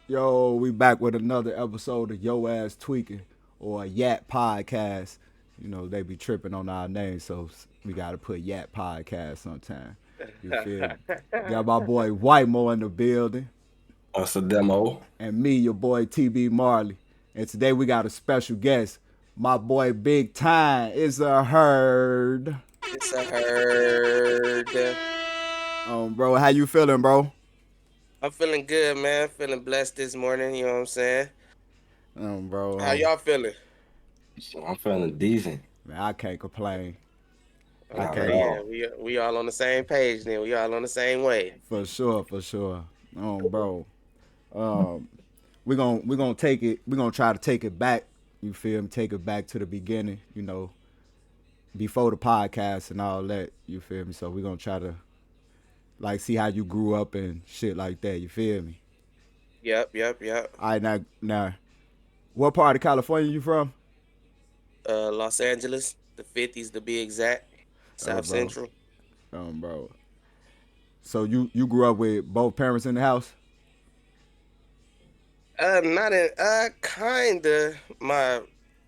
Yo, we back with another episode of Yo Azz Tweakin or Yat Podcast. You know, they be tripping on our name, so we got to put Yat Podcast sometime. You feel me? Got my boy Whitemo in the building, What's the demo? and me, your boy TB Marley. And today we got a special guest. My boy Big Time is a herd. It's a herd. Bro, how you feeling, bro? I'm feeling good, man. Feeling blessed this morning. You know what I'm saying? Bro, How y'all feeling? I'm feeling decent. man, I can't complain. Not Okay. at Okay, all. yeah, we all on the same page then. We all on the same way. For sure, for sure. Bro. Um, we're gonna take it. We're gonna try to take it back. You feel me? Take it back to the beginning. You know, before the podcast and all that. You feel me? So we're gonna try to like see how you grew up and shit like that. You feel me? Yep. All right, now, what part of California you from? Los Angeles, the 50s to be exact. South bro. Central. Bro. So you grew up with both parents in the house? Not in kinda.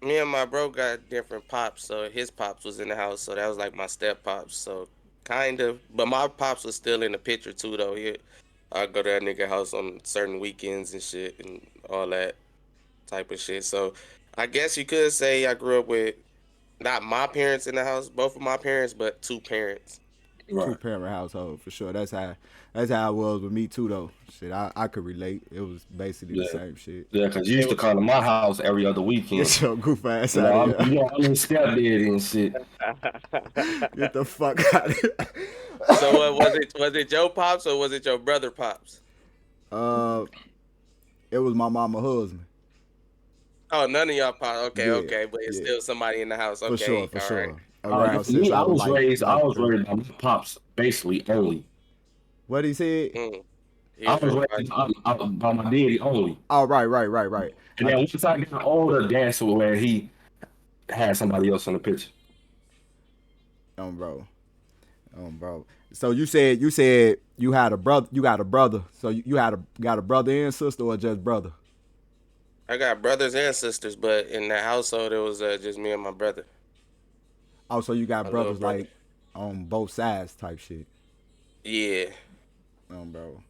Me and my bro got different pops, so his pops was in the house, so that was like my step pops. So kind of, but my pops was still in the picture too, though. I go to that nigga house on certain weekends and shit and all that type of shit. So I guess you could say I grew up with not my parents in the house, both of my parents, but two parents. Two Right. parent household for sure. That's how it was with me too though. Shit, I could relate. It was basically the Yeah. same shit. Yeah, because you used It to was, come to my house every other weekend. Get your goof ass You out know, of I'm, here. you know, I'm in stepdaddy and shit. Get the fuck out of here. so was it your pops or was it your brother pops? uh, it was my mama husband. Oh, none of y'all pops. Yeah, Okay, but it's yeah, still somebody in the house. for sure, Okay, for all right. sure. Around since Me, I I was was raised. I like was three. raised by my pops basically only. What he said? Mm. He I was was raised by raised by my daddy only. Oh, right. And then once I got older, that's where he had somebody else in the picture. Bro, bro. So you said you had a brother. You got a brother. So you got a brother and sister or just brother? I got brothers and sisters, but in the household it was just me and my brother, Oh, so you got my little brothers brother. like on both sides type shit. Yeah, Bro.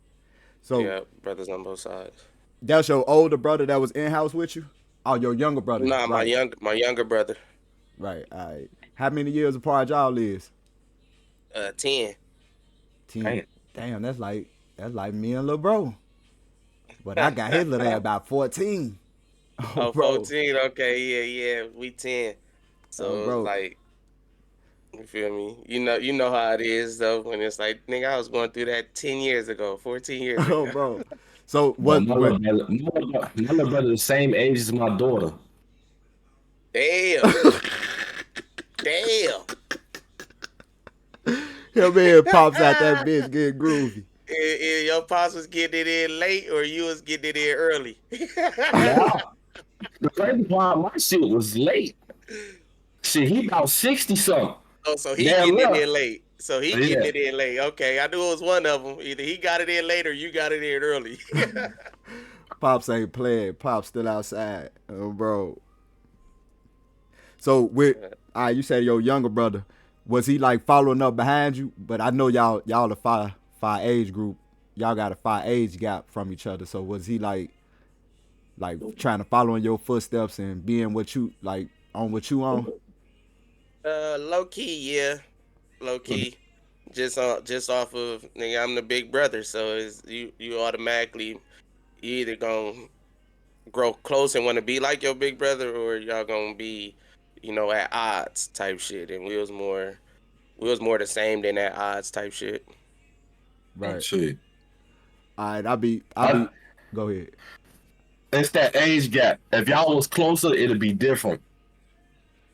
So yeah, brothers on both sides. that's your older brother that was in house with you? Oh, your younger brother. Nah, Right. my younger brother, Right. All right. How many years apart y'all is? 10. 10. Damn. Damn, that's like me and lil bro. But I got his little ass about 14. Oh, Oh, bro. 14. Okay, yeah, we 10. So it's Bro. like, you feel me? You know how it is though when it's like, nigga, I was going through that 10 years ago, 14 years Oh, ago. bro. So But what my little brother the same age as my daughter. Damn, damn. him and pops out that bitch getting groovy. Your pops was getting it in late or you was getting it in early? Now, the crazy part, my shit was late. Shit, he about 60 something. Oh, so he Damn getting it left. in late. So he getting Yeah. it in late. Okay, I knew it was one of them. Either he got it in late or you got it in early. Pops ain't playing. Pops still outside. Oh, bro. So with you said your younger brother, was he like following up behind you? But I know y'all a five age group. Y'all got a 5 age gap from each other. So was he like trying to follow in your footsteps and being what you like on what you on? Low key, yeah, low key. Just off of nigga, I'm the big brother, so it's you automatically you either gonna grow close and want to be like your big brother, or y'all gonna be, at odds type shit. And we was more the same than at odds type shit. Right. Shit. All right. I'll be. I, Go ahead. it's that age gap. If y'all was closer, it'd be different.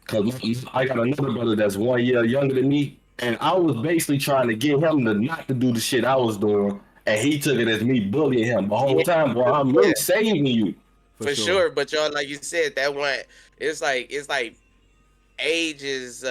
Cause I got another brother that's 1 year younger than me, and I was basically trying to get him to not to do the shit I was doing, and he took it as me bullying him the whole Yeah, time. Boy, I'm yeah, really saving you. For for sure. sure. But y'all, like you said, that one, it's like age is if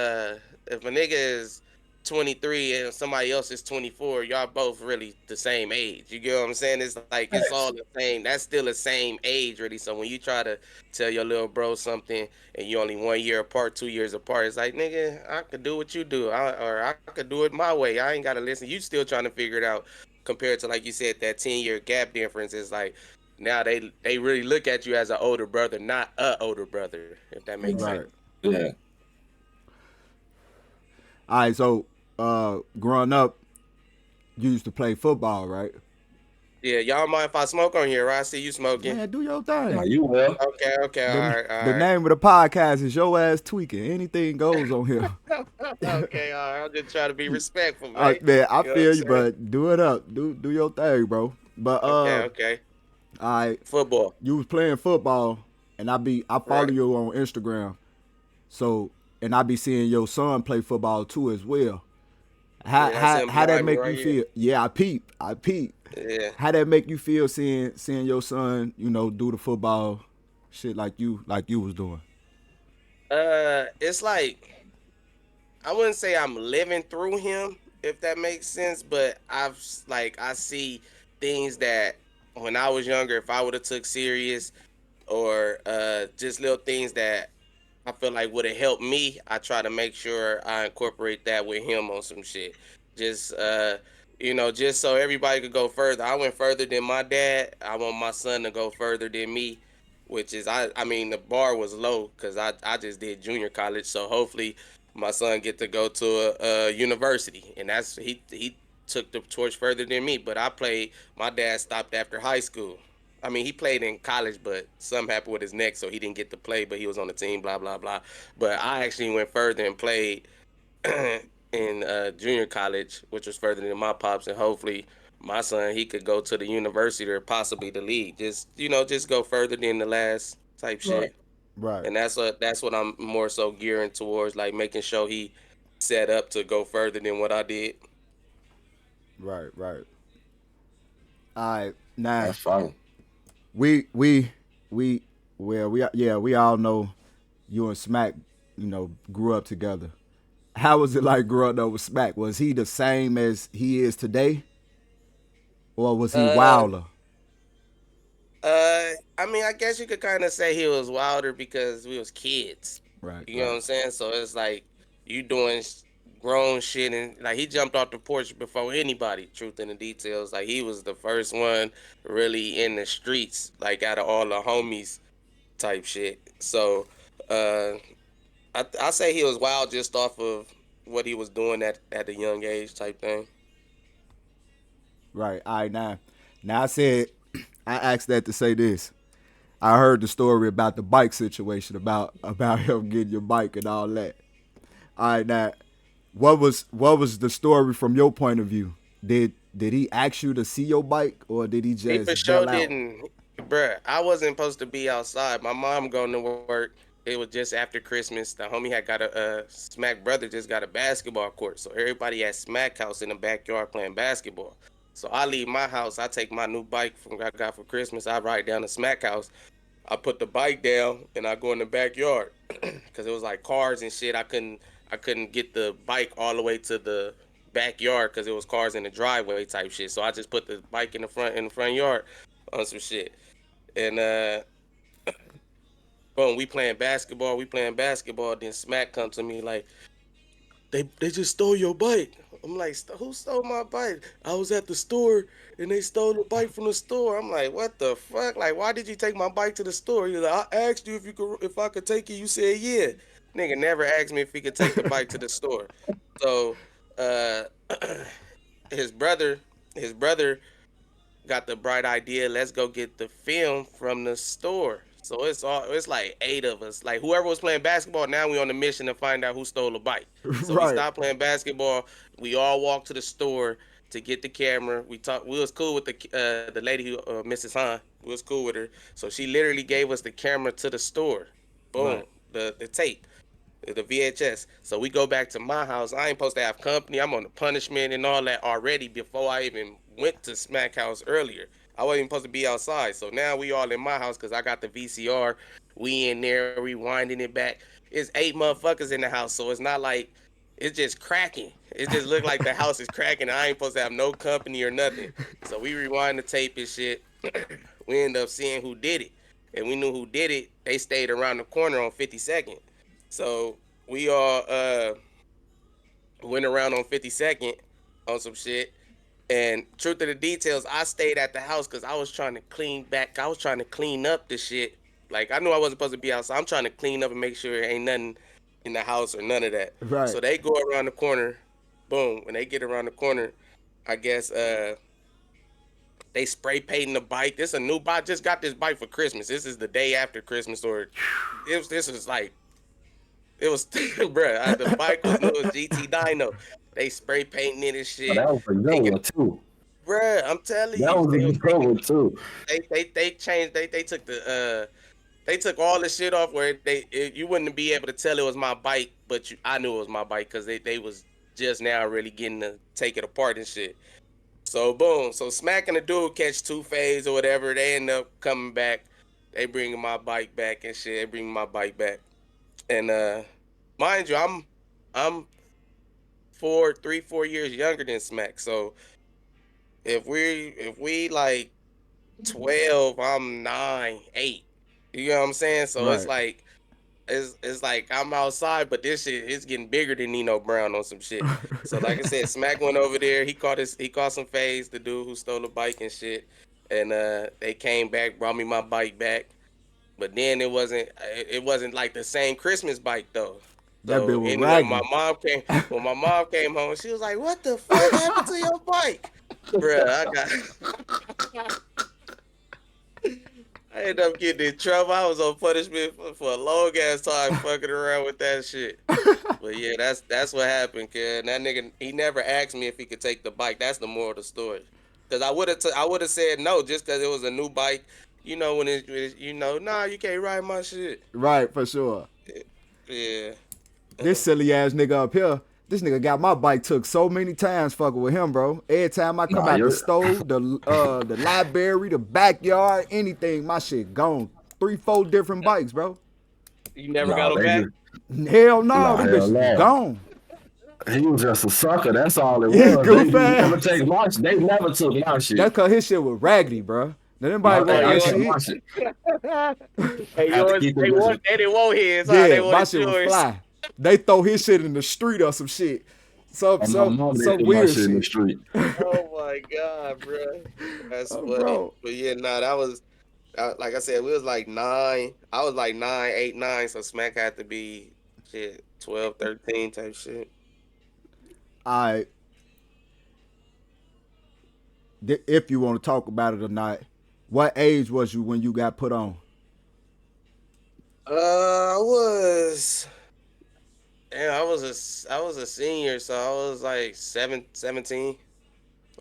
a nigga is 23 and somebody else is 24, y'all both really the same age. You get what I'm saying? It's like it's all Facts. the same. That's still the same age, really. So when you try to tell your little bro something and you only 1 year apart, 2 years apart, it's like, nigga, I could do what you do, or I could do it my way. I ain't gotta listen. You still trying to figure it out. Compared to, like you said, that 10-year gap difference is like now they really look at you as an older brother, not a older brother, if that makes sense. Right. Yeah. All right. So, growing up, you used to play football, right? Yeah, y'all mind if I smoke on here, right? I see you smoking. Man, do your Nah, thing. you will. Okay, okay, The all the right. name of the podcast is Your Ass Tweaking. Anything goes on here. Okay, all right. I'm just trying to be respectful, man. Man, I You know what I'm feel you, saying? but do it up. Do your thing, bro. But Okay, okay. I Football, you was playing football, and I follow right? you on Instagram. So, and I be seeing your son play football too as well. How Yeah, that's how him how that behind me make right you here. feel? Yeah, I peep. Yeah. How that make you feel seeing your son, do the football shit like you was doing? It's like I wouldn't say I'm living through him, if that makes sense, but like I see things that when I was younger, if I would have took serious, or just little things that I feel like would have helped me. I try to make sure I incorporate that with him on some shit. Just just so everybody could go further. I went further than my dad. I want my son to go further than me, which is I mean the bar was low cuz I just did junior college, so hopefully my son get to go to a university, and that's he took the torch further than me, but I played my dad stopped after high school. I mean, he played in college, but something happened with his neck, so he didn't get to play. But he was on the team, blah blah blah. But I actually went further and played in junior college, which was further than my pops, and hopefully my son he could go to the university or possibly the league. Just just go further than the last type Right. shit. Right, And that's what I'm more so gearing towards, like making sure he set up to go further than what I did. right. All right, now That's fine. we well we all know you and Smac grew up together. How was it like growing up with Smac? Was he the same as he is today, or was he Uh, wilder? I mean, I guess you could kind of say he was wilder because we was kids. Right, You know what right, I'm saying? So it's like you doing grown shit, and like he jumped off the porch before anybody. Truth in the details, like he was the first one really in the streets, like out of all the homies type shit. So uh, I say he was wild just off of what he was doing at a young age type thing. right. All right, now I said I asked that to say this. I heard the story about the bike situation, about him getting your bike and all that. All right, now what was the story from your point of view? Did he ask you to see your bike, or did he He for just sure bail out? didn't, bruh. I wasn't supposed to be outside. My mom going to work. It was just after Christmas. The homie had got a Smack brother just got a basketball court, so everybody at Smack house in the backyard playing basketball. So I leave my house. I take my new bike from I got for Christmas. I ride down to Smack house. I put the bike down and I go in the backyard because it was like cars and shit. I couldn't get the bike all the way to the backyard because it was cars in the driveway type shit. So I just put the bike in the front yard on some shit. And boom, we playing basketball. We playing basketball. Then Smack come to me like, they just stole your bike. I'm like, who stole my bike? I was at the store and they stole the bike from the store. I'm like, what the fuck? Like, why did you take my bike to the store? He's like, I asked you if I could take it. You said yeah. Nigga never asked me if he could take the bike to the store. So, uh, his brother, his brother got the bright idea. Let's go get the film from the store. So it's like eight of us. Like whoever was playing basketball, now we on the mission to find out who stole the bike. So we Right. stopped playing basketball. We all walked to the store to get the camera. We talked. We was cool with the lady who Mrs. Han. We was cool with her. So she literally gave us the camera to the store. Boom. Right. The tape, the VHS. So we go back to my house. I ain't supposed to have company. I'm on the punishment and all that already before I even went to Smack House earlier. I wasn't even supposed to be outside. So now we all in my house because I got the VCR. We in there rewinding it back. It's eight motherfuckers in the house, so it's not like it's just cracking. It just looked like the house is cracking. I ain't supposed to have no company or nothing. So we rewind the tape and shit. We end up seeing who did it, and we knew who did it. They stayed around the corner on 52nd. So we all went around on 52nd on some shit. And truth of the details, I stayed at the house because I was trying to clean back. I was trying to clean up the shit. Like I knew I wasn't supposed to be outside. I'm trying to clean up and make sure there ain't nothing in the house or none of that. Right. So they go around the corner. Boom. When they get around the corner, I guess they spray painting the bike. This is a new bike. Just got this bike for Christmas. This is the day after Christmas, or this was like it was, bruh. The bike was new. It was GT Dyno. They spray painting it and shit. That was a good one too. Bruh, I'm telling That you, was a good one too. they changed. They took the they took all the shit off where you wouldn't be able to tell it was my bike, but I knew it was my bike because they was just now really getting to take it apart and shit. So boom, so Smac and the dude catch 2 phase or whatever. They end up coming back. They bringing my bike back and shit. They bring my bike back, and mind you, I'm 4 years younger than Smac. So if we like 12, I'm 9, 8. You know what I'm saying? So Right. it's like I'm outside, but this shit is getting bigger than Nino Brown on some shit. So like I said, Smac went over there. He caught some phase, the dude who stole the bike and shit. And they came back, brought me my bike back. But then it wasn't like the same Christmas bike though. That So bit was anyway, raggedy. when my mom came home, she was like, "What the fuck happened to your bike?" Bruh, I ended up getting in trouble. I was on punishment for a long ass time fucking around with that shit. But yeah, that's what happened, kid. That nigga, he never asked me if he could take the bike. That's the moral of the story. Cause I would have said no just cause it was a new bike. You know when nah, you can't ride my shit. Right, for sure. Yeah. This silly ass nigga up here, this nigga got my bike took so many times fucking with him, bro. Every time I come out the stove, the library, the backyard, anything, my shit gone. 3-4 different bikes, bro. You never got him back? Hell no, them bitches gone. He was just a sucker. That's all it Yeah, was. goof They ass. never take my shit. They never took my shit. That's cause his shit was raggedy, bro. Now anybody want that shit? Hey, they didn't want his. Yeah, my shit was fly. They throw his shit in the street or some shit. Some weird shit. In the street. Oh my god, bro. That's funny. Bro. But yeah, nah, that was like I said, we was like 9. I was like 9, 8, 9. So Smac had to be shit 12, 13 type shit. Alright. If you want to talk about it or not, what age was you when you got put on? I was a senior, so I was like 17.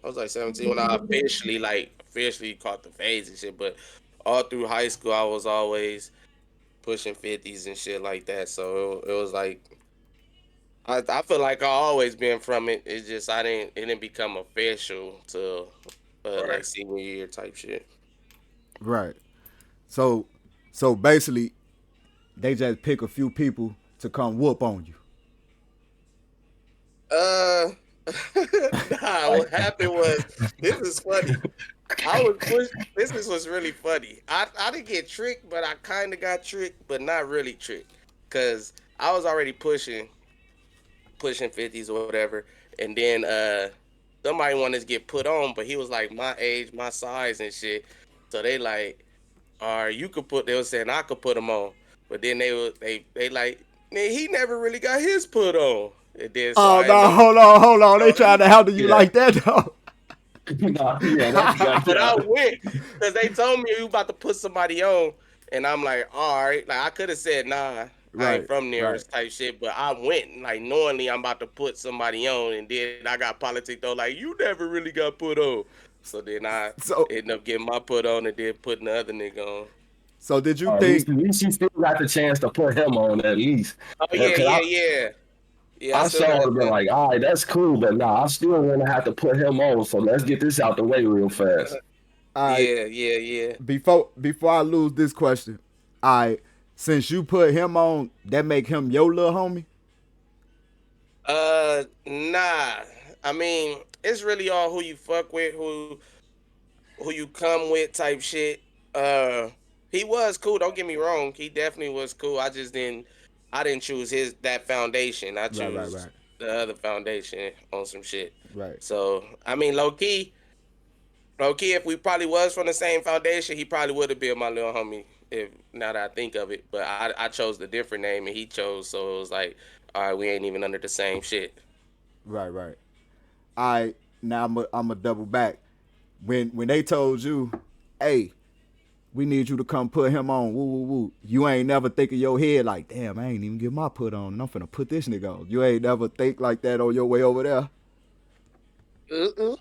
I was like 17 when I officially caught the phase and shit. But all through high school, I was always pushing 50s and shit like that. So it was like I feel like I always been from it. It's just it didn't become official till like senior year type shit. Right. So basically, they just pick a few people to come whoop on you. Nah, what happened was, this is funny. I was pushed. This was really funny. I didn't get tricked, but I kind of got tricked, but not really tricked. Because I was already pushing 50s or whatever. And then somebody wanted to get put on, but he was like my age, my size and shit. So they like, they were saying I could put him on. But then they like, man, he never really got his put on. And then, so hold on. They trying to handle you like that, though. But I went because they told me you about to put somebody on, and I'm like, all right. Like I could have said, nah, I ain't from there type shit, but I went like knowingly I'm about to put somebody on, and then I got politics though, like you never really got put on. So then I ended up getting my put on and then putting the other nigga on. So did you think? At least you still got the chance to put him on at least. Oh yeah. Yeah, I sure would have been like, all right, that's cool, but nah, I still want to have to put him on. So let's get this out the way real fast. Yeah. Before I lose this question, since you put him on, that make him your little homie? Nah. I mean, it's really all who you fuck with, who you come with type shit. Uh he was cool, don't get me wrong. He definitely was cool. I didn't choose his that foundation. I Right, right, choose right, the other foundation on some shit. right. So I mean low key, if we probably was from the same foundation, he probably would have been my little homie. If now that I think of it, but I chose the different name and he chose, so it was like, all right, we ain't even under the same shit. Right, right. I now I'm a double back. When they told you, hey, we need you to come put him on, woo woo woo. You ain't never think in your head like, damn, I ain't even get my put on, and I'm finna put this nigga on. You ain't never think like that on your way over there.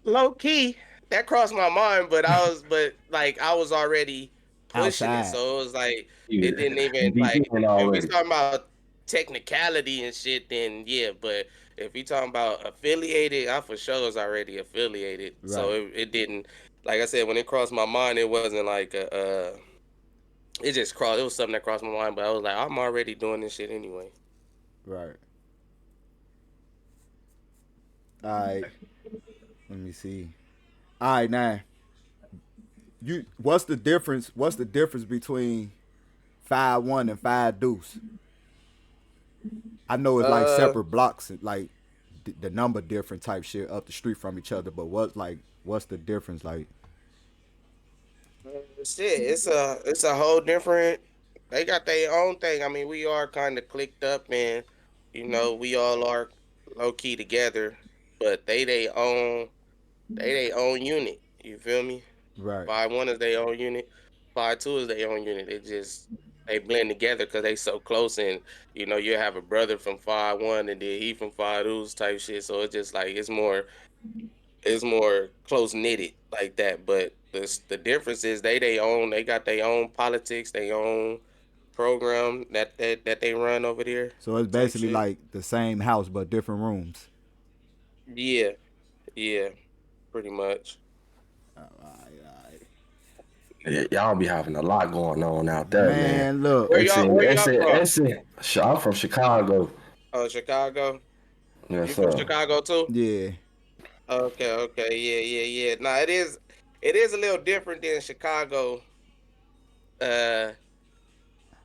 Low key, that crossed my mind, but I was already pushing it, Outside. so it was like Yeah, it didn't even deep like in if we already. talking about technicality and shit, then yeah, but if we talking about affiliated, I for sure was already affiliated, so Right, it didn't, like I said, when it crossed my mind, it wasn't like it just crossed. It was something that crossed my mind, but I was like, I'm already doing this shit anyway. right. All right. Let me see. All right, now you. What's the difference? What's the difference between 5-1 and 5 deuce? I know it's like Uh, separate blocks, like the number different type shit up the street from each other. But what's the difference? Like, shit, it's a whole different. They got their own thing. I mean, we are kind of clicked up, and we all are low key together, but they own unit. You feel me? right. 5-1 is their own unit. 5-2 is their own unit. They blend together because they so close, and you have a brother from 5-1 and then he from 5-2 type shit. So it's just like it's more close knitted like that. But the difference is they got their own politics, their own program that they run over there So it's type basically shit. like the same house but different rooms. Yeah, yeah, pretty much. Y'all be having a lot going on out there, man. Man, look. Where y'all I'm from Chicago. from? Chicago. Yes, You from sir. Chicago too? Yeah. Okay, okay, yeah, yeah, yeah. Nah, it is a little different than Chicago. Uh,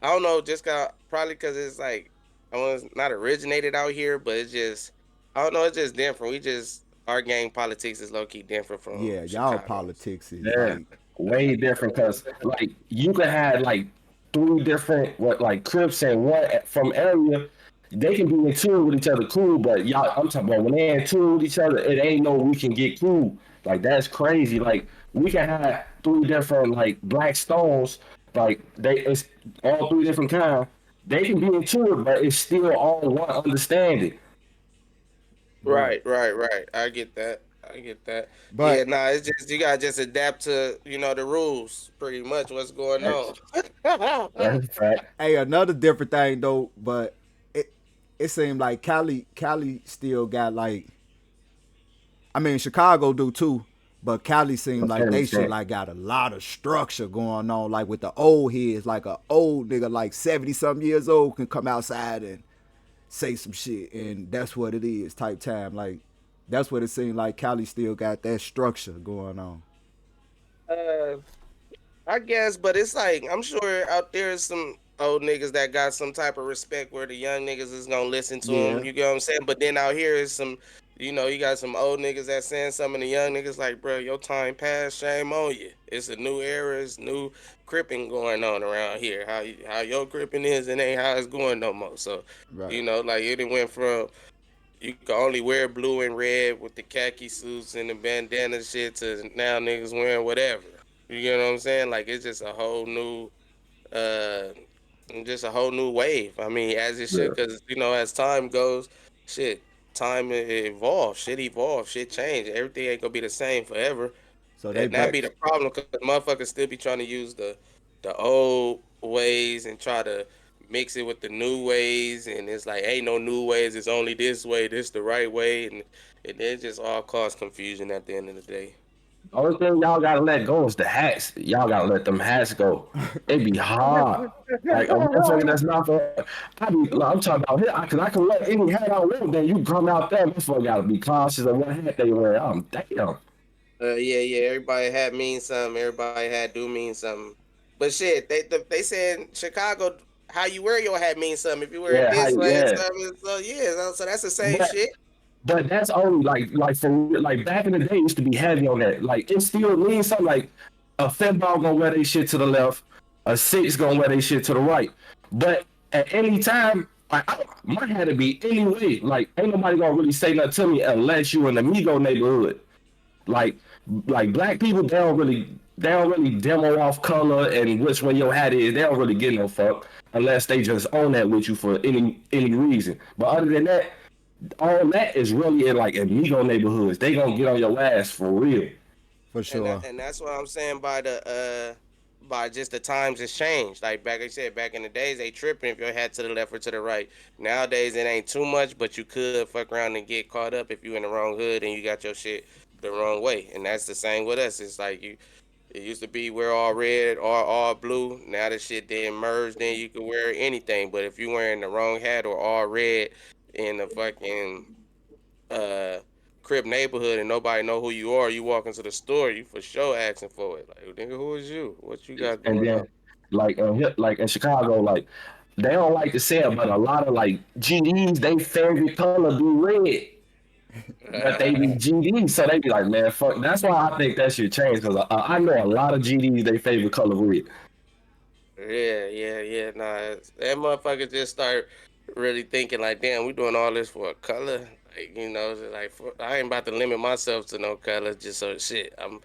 I don't know, just got probably because it's like I was not originated out here, but it's just I don't know, it's just different. We just our gang politics is low key different from Yeah, y'all Chicago. politics is Yeah, like way different because like you could have like three different what like Crips and one from area. They can be in tune with each other, cool. But y'all, I'm talking about when they in tune with each other, it ain't no we can get cool. Like that's crazy. Like we can have three different like black stones. Like it's all three different kind. They can be in tune, but it's still all one understanding. right. Right, right, right. I get that. I get that. Yeah, But nah, it's just you gotta just adapt to, the rules, pretty much what's going That's on. that's a fact. hey, another different thing though, but it seemed like Cali still got like, I mean Chicago do too, but Cali seemed like they shit 100%. like got a lot of structure going on, like with the old heads, like a old nigga like 70 something years old can come outside and say some shit, and that's what it is type time. Like that's what it seemed like. Cali still got that structure going on. uh, I guess, but it's like I'm sure out there is some old niggas that got some type of respect where the young niggas is gonna listen to them. Yeah. You get what I'm saying? But then out here is some, you got some old niggas that saying some of the young niggas like, bro, your time passed, shame on you. It's a new era, it's new cripping going on around here. How your cripping is, it ain't how it's going no more. So, Right. like it went from you can only wear blue and red with the khaki suits and the bandana shit to now niggas wearing whatever. You get what I'm saying? Like it's uh just a whole new wave. I mean, as it should, Yeah. because as time goes, shit, time evolves, shit evolves, shit change. Everything ain't gonna be the same forever, So they and that back. be the problem. Because motherfuckers still be trying to use the old ways and try to mix it with the new ways, and it's like ain't no new ways. It's only this way. This the right way, and it just all cause confusion at the end of the day. Only thing y'all gotta let go is the hats. Y'all gotta let them hats go. It be hard. Like a motherfucker that's not for. I'm talking about here. Cause I can let any hat I want. Then you come out there, motherfucker gotta be cautious of what hat they wear. Damn. Yeah. Everybody had mean something. Everybody had do mean something. But shit, they said Chicago, how you wear your hat means something. If you wear it Yeah, this way and yeah. stuff, so yeah, so that's the same But shit. but that's only like for like back in the day it used to be heavy on that. Like it still means something like a fat ball gonna wear their shit to the left, a six gonna wear their shit to the right. But at any time, my hat to be anyway. Like ain't nobody gonna really say nothing to me unless you in the Migo neighborhood. Like like black people, they don't really demo off color and which way your hat is. They don't really get no fuck unless they just own that with you for any reason. But other than that, all that is really in like amigo neighborhoods. They gonna get on your ass for real. For sure. And that's what I'm saying by just the times has changed. Like back, like I said, back in the days, they tripping if your hat to the left or to the right. Nowadays, it ain't too much, but you could fuck around and get caught up if you in the wrong hood and you got your shit the wrong way. And that's the same with us. It's like you. It used to be wear all red or all blue. Now the shit then merged. Then you can wear anything. But if you wearing the wrong hat or all red in the fucking uh crib neighborhood and nobody know who you are, you walk into the store, you for sure asking for it. Like, nigga, who is you? What you got And going then on? like in Chicago, like they don't like to say it, but a lot of like GDs, they favorite color be red. But they be GDs, so they be like, man, fuck. That's why I think that should change because I know a lot of GDs they favorite color red. Yeah. Nah, that motherfucker just start really thinking like, damn, we doing all this for a color. Like, like I ain't about to limit myself to no color just so shit. I'm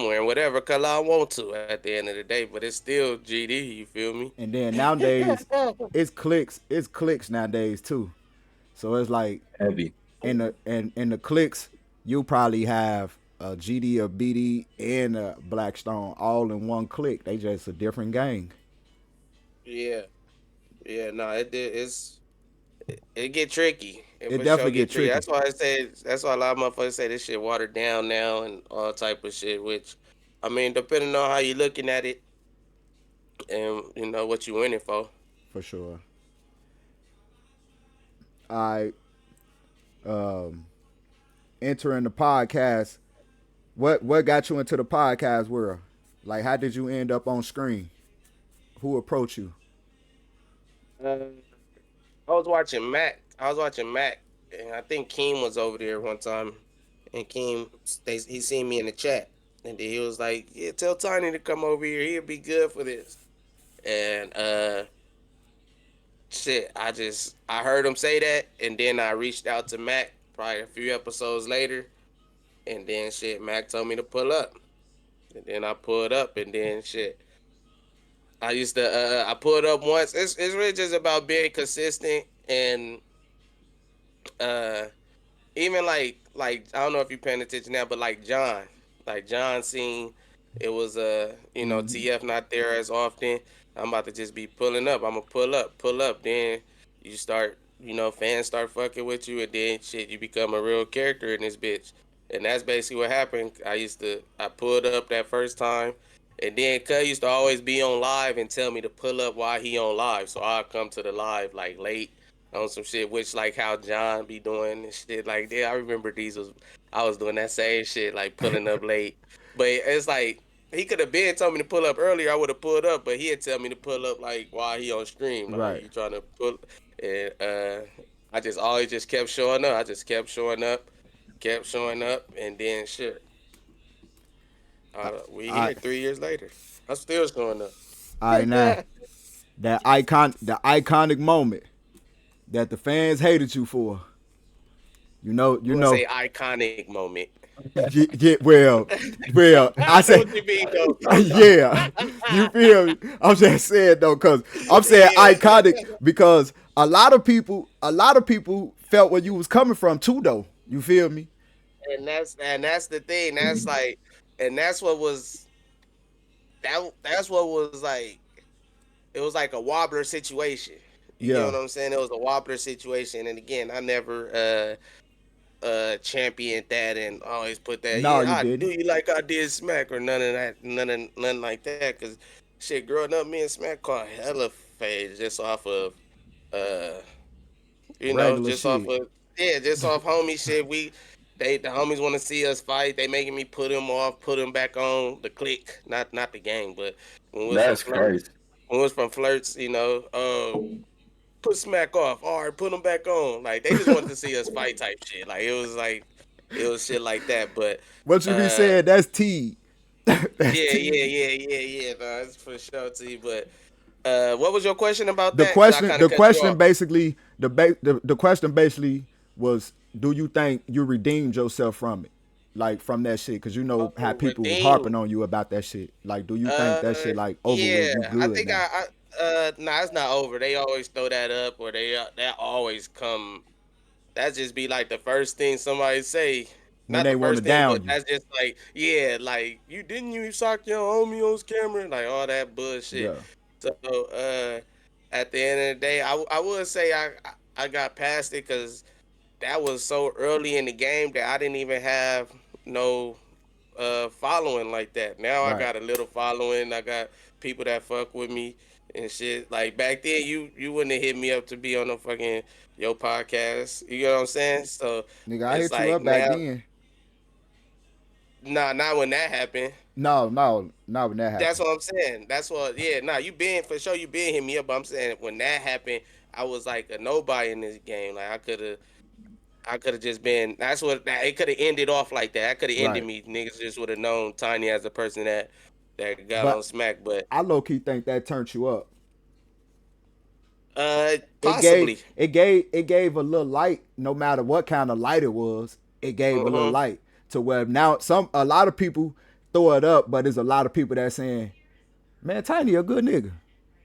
wearing whatever color I want to at the end of the day, but it's still GD. You feel me? And then nowadays, it's clicks. It's clicks nowadays too. So it's like Heavy. in the clicks, you probably have a GD, a BD, and a Blackstone all in one click. They just a different gang. Yeah, yeah. No, it get tricky. It It for sure definitely get get tricky. tricky. That's why a lot of motherfuckers say this shit watered down now and all type of shit. Which, I mean, depending on how you looking at it and what you in it for. For sure. I um entering the podcast. What got you into the podcast world? Like, how did you end up on screen? Who approached you? Uh, I was watching Mac. And I think Keem was over there one time. And Keem, he seen me in the chat, and then he was like, "Yeah, tell Tiny to come over here. He'll be good for this." And shit, I heard him say that, and then I reached out to Mac probably a few episodes later, and then shit, Mac told me to pull up, and then I pulled up, and then shit, I pulled up once. It's really just about being consistent and uh even like I don't know if you paying attention now, but like John seen it was TF not there as often. I'm about to just be pulling up. I'm gonna pull up. Then you start, fans start fucking with you, and then shit, you become a real character in this bitch. And that's basically what happened. I pulled up that first time, and then Cuz used to always be on live and tell me to pull up while he on live, so I'll come to the live like late on some shit, which like how John be doing and shit. Like, yeah, I remember I was doing that same shit, like pulling up late. But it's like he could have been told me to pull up earlier. I would have pulled up, but he'd tell me to pull up like while he on stream. Like, Right. you trying to pull, and I just always just kept showing up. I just kept showing up, and then shit. We I here 3 years later. I'm still showing up. I now the iconic moment that the fans hated you for. I You would know. say iconic moment. Well, I I know say, what you mean, though. yeah, you feel me? I'm just saying though, cause I'm saying Yeah. iconic because a lot of people felt where you was coming from too, though. You feel me? And that's the thing. That's like, and that's what was that's what was like. It was like a wobbler situation. You get Yeah, what I'm saying? It was a wobbler situation. And again, I never champion that and always put that. No, Yeah, you I do didn't. you like I did Smack or none of that, nothing like that. Cause shit, growing up, me and Smack caught hella fades just off of uh Regular just off shit. of just off homie shit. The homies want to see us fight. They making me put him off, put him back on the click, not the game, but when it was from That's flirts, crazy. when it was from flirts, put Smack off. All right, put him back on. Like they just wanted to see us fight type shit. Like it was shit like that. But What you be uh saying? That's T. That's T. yeah. No, that's for sure to you. But what was your question about The that? Because I question, kind of the cut you question off. basically, the question basically was, do you think you redeemed yourself from it, like from that shit? Because you know how Oh, people was redeem. harping on you about that shit. Like, do you think that shit like over with? Yeah. You I good think now? nah, it's not over. They always throw that up, or that always come. That just be like the first thing somebody say. When Not they the want to first thing, but down you? that's just like, yeah, like you sock your homie on camera, like all that bullshit. Yeah. So at the end of the day, I would say I got past it because that was so early in the game that I didn't even have no following like that. Now I Right. got a little following. I got people that fuck with me and shit. Like back then, you wouldn't have hit me up to be on the fucking your podcast. You know what I'm saying? So Nigga, I it's hit you like up back now, then. nah, not when that happened. No, no, not when that That's happened. what I'm saying. That's what. Yeah, nah, you been for sure. You been hit me up. But I'm saying when that happened, I was like a nobody in this game. Like I could have just been. That's what. It could have ended off like that. I could have ended Right. me. Niggas just would have known Tiny as a person that got on But Smack. But I low key think that turned you up. possibly. It gave a little light, no matter what kind of light it was. It gave a little Uh-huh. light to where now a lot of people throw it up, but there's a lot of people that saying, "Man, Tiny a good nigga."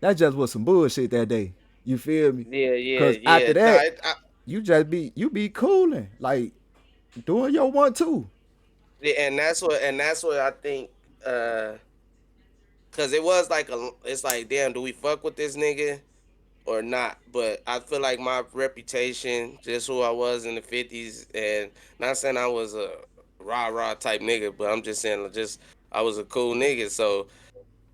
That just was some bullshit that day. You feel me? Cause after No, that, you be cooling, like doing your one too. yeah, and that's what I think. Cause it was like it's like, damn, do we fuck with this nigga or not? But I feel like my reputation, just who I was in the '50s, and not saying I was a rah type nigga, but I'm just saying just I was a cool nigga. So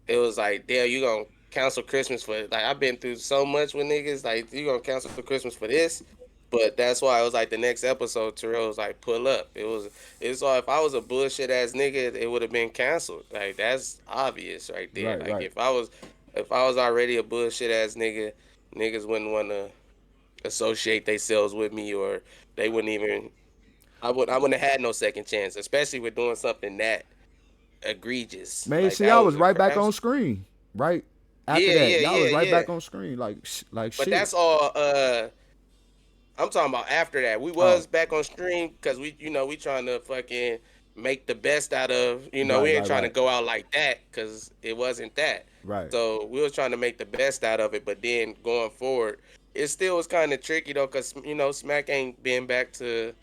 it was like, damn, you gonna cancel Christmas for like I've been through so much with niggas, like you gonna cancel Christmas for this. But that's why it was like the next episode, T-Rell was like, pull up. It's all if I was a bullshit ass nigga, it would have been canceled. Like that's obvious right there. Right, Like right, if I was already a bullshit ass nigga, niggas wouldn't wanna associate themselves with me or they wouldn't even I wouldn't have had no second chance, especially with doing something that egregious. man. Like See, I was right that back was on screen. Right after that, y'all was right yeah. back on screen, like But shit. that's all. I'm talking about after that. We Oh, was back on stream because we trying to fucking make the best out of. We right, ain't right, trying to right, go out like that because it wasn't that. right. So we was trying to make the best out of it. But then going forward, it still was kind of tricky though because Smack ain't been back to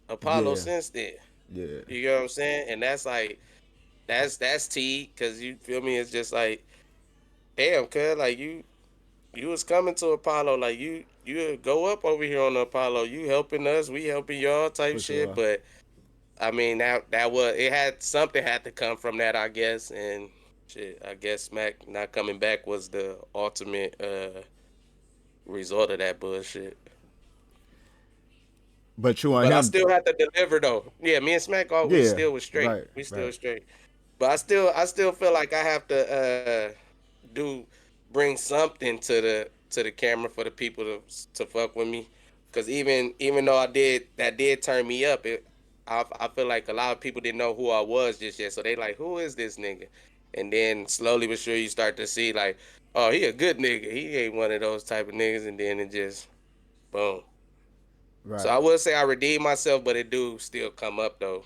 Apollo Yeah, since then. yeah, You get what I'm saying? And that's like that's T because you feel me. It's just like damn, cuz like you was coming to Apollo like you go up over here on the Apollo. You helping us, we helping y'all type for shit. sure. But I mean that was it had something had to come from that I guess and shit. I guess Smack not coming back was the ultimate result of that bullshit. But you and But I him, still had to deliver though. Yeah, me and Smack all we yeah, still was straight. right, We still right. was straight. But I still feel like I have to do bring something to the camera for the people to fuck with me. Cause even though I did that did turn me up, I feel like a lot of people didn't know who I was just yet. So they like, who is this nigga? And then slowly but sure you start to see like, oh, he a good nigga. He ain't one of those type of niggas. And then it just boom. So Right. I would say I redeemed myself, but it do still come up though.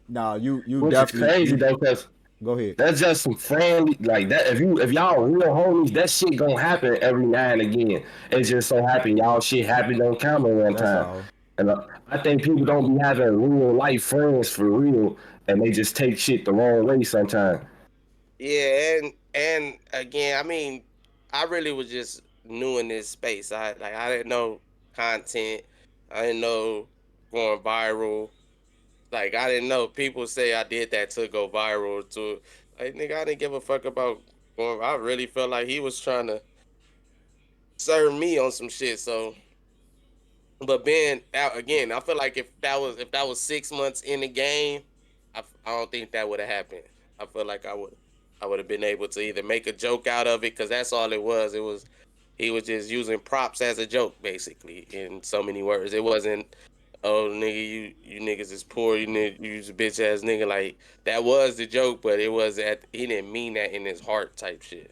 Nah, you Which is definitely crazy you though, cause go ahead. that's just some friendly like that. If y'all real homies, that shit gonna happen every now and again. It just so happen y'all shit happened on camera one That's time, all. and I think people don't be having real life friends for real, and they just take shit the wrong way sometimes. Yeah, and again, I mean, I really was just new in this space. I didn't know content. I didn't know going viral. Like I didn't know people say I did that to go viral. To like nigga, I didn't give a fuck about going. I really felt like he was trying to serve me on some shit. So, but being out again, I feel like if that was 6 months in the game, I don't think that would have happened. I feel like I would have been able to either make a joke out of it because that's all it was. It was he was just using props as a joke, basically, in so many words. It wasn't, oh nigga, you niggas is poor, you's a bitch ass nigga. Like that was the joke, but it was he didn't mean that in his heart type shit.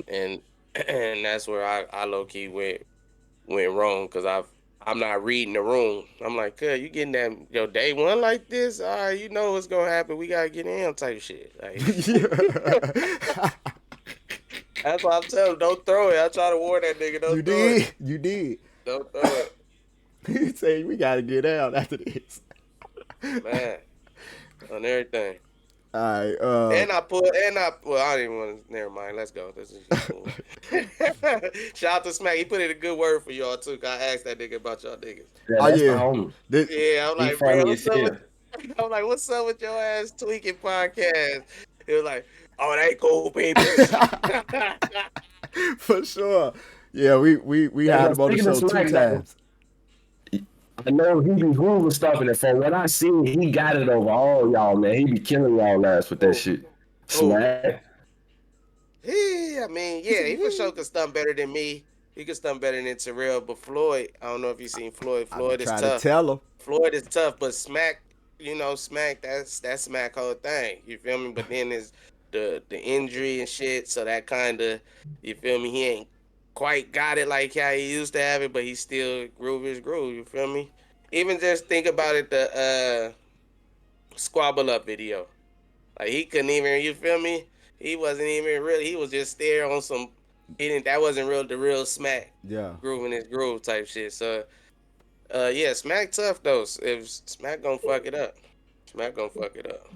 And and that's where I low key went wrong because I'm not reading the room. I'm like, you getting that your day one like this? All right, you know what's gonna happen. We gotta get in type shit. Like that's why I'm telling him, don't throw it. I try to warn that nigga, You don't throw it. did. You did. Don't throw it. He say we gotta get out after this. Man, on everything. All right. Well, I didn't want to, never mind. Let's go. This is cool. Shout out to Smac. He put in a good word for y'all, too. I asked that nigga about y'all niggas. Yeah, Oh that's my yeah. homie. Yeah, I'm He like, bro, funny as hell. I'm like, what's up with your ass tweaking podcast? He was like, oh, they cool people. For sure. Yeah, we Yeah, had him on the speaking of show 2 Smac, though, times. I know he be grooving stuff, and from what I see, he got it over all y'all, man. He be killing y'all ass with that Who? shit. Who? Smack. I mean, yeah, he for sure could stunt better than me. He could stunt better than T-Rell, but Floyd, I don't know if you seen Floyd. I be Floyd is trying to tough. tell him. Floyd is tough, but Smac, Smac, that's Smac whole thing. You feel me? But then there's the injury and shit, so that kind of, you feel me? He ain't quite got it like how he used to have it, but he still groove his groove. You feel me? Even just think about it, the squabble up video. Like he couldn't even, you feel me? He wasn't even really. He was just there on some. He didn't. That wasn't real. The real Smac Yeah. grooving his groove type shit. So, yeah, Smac tough though. If Smac gonna fuck it up, Smac gonna fuck it up.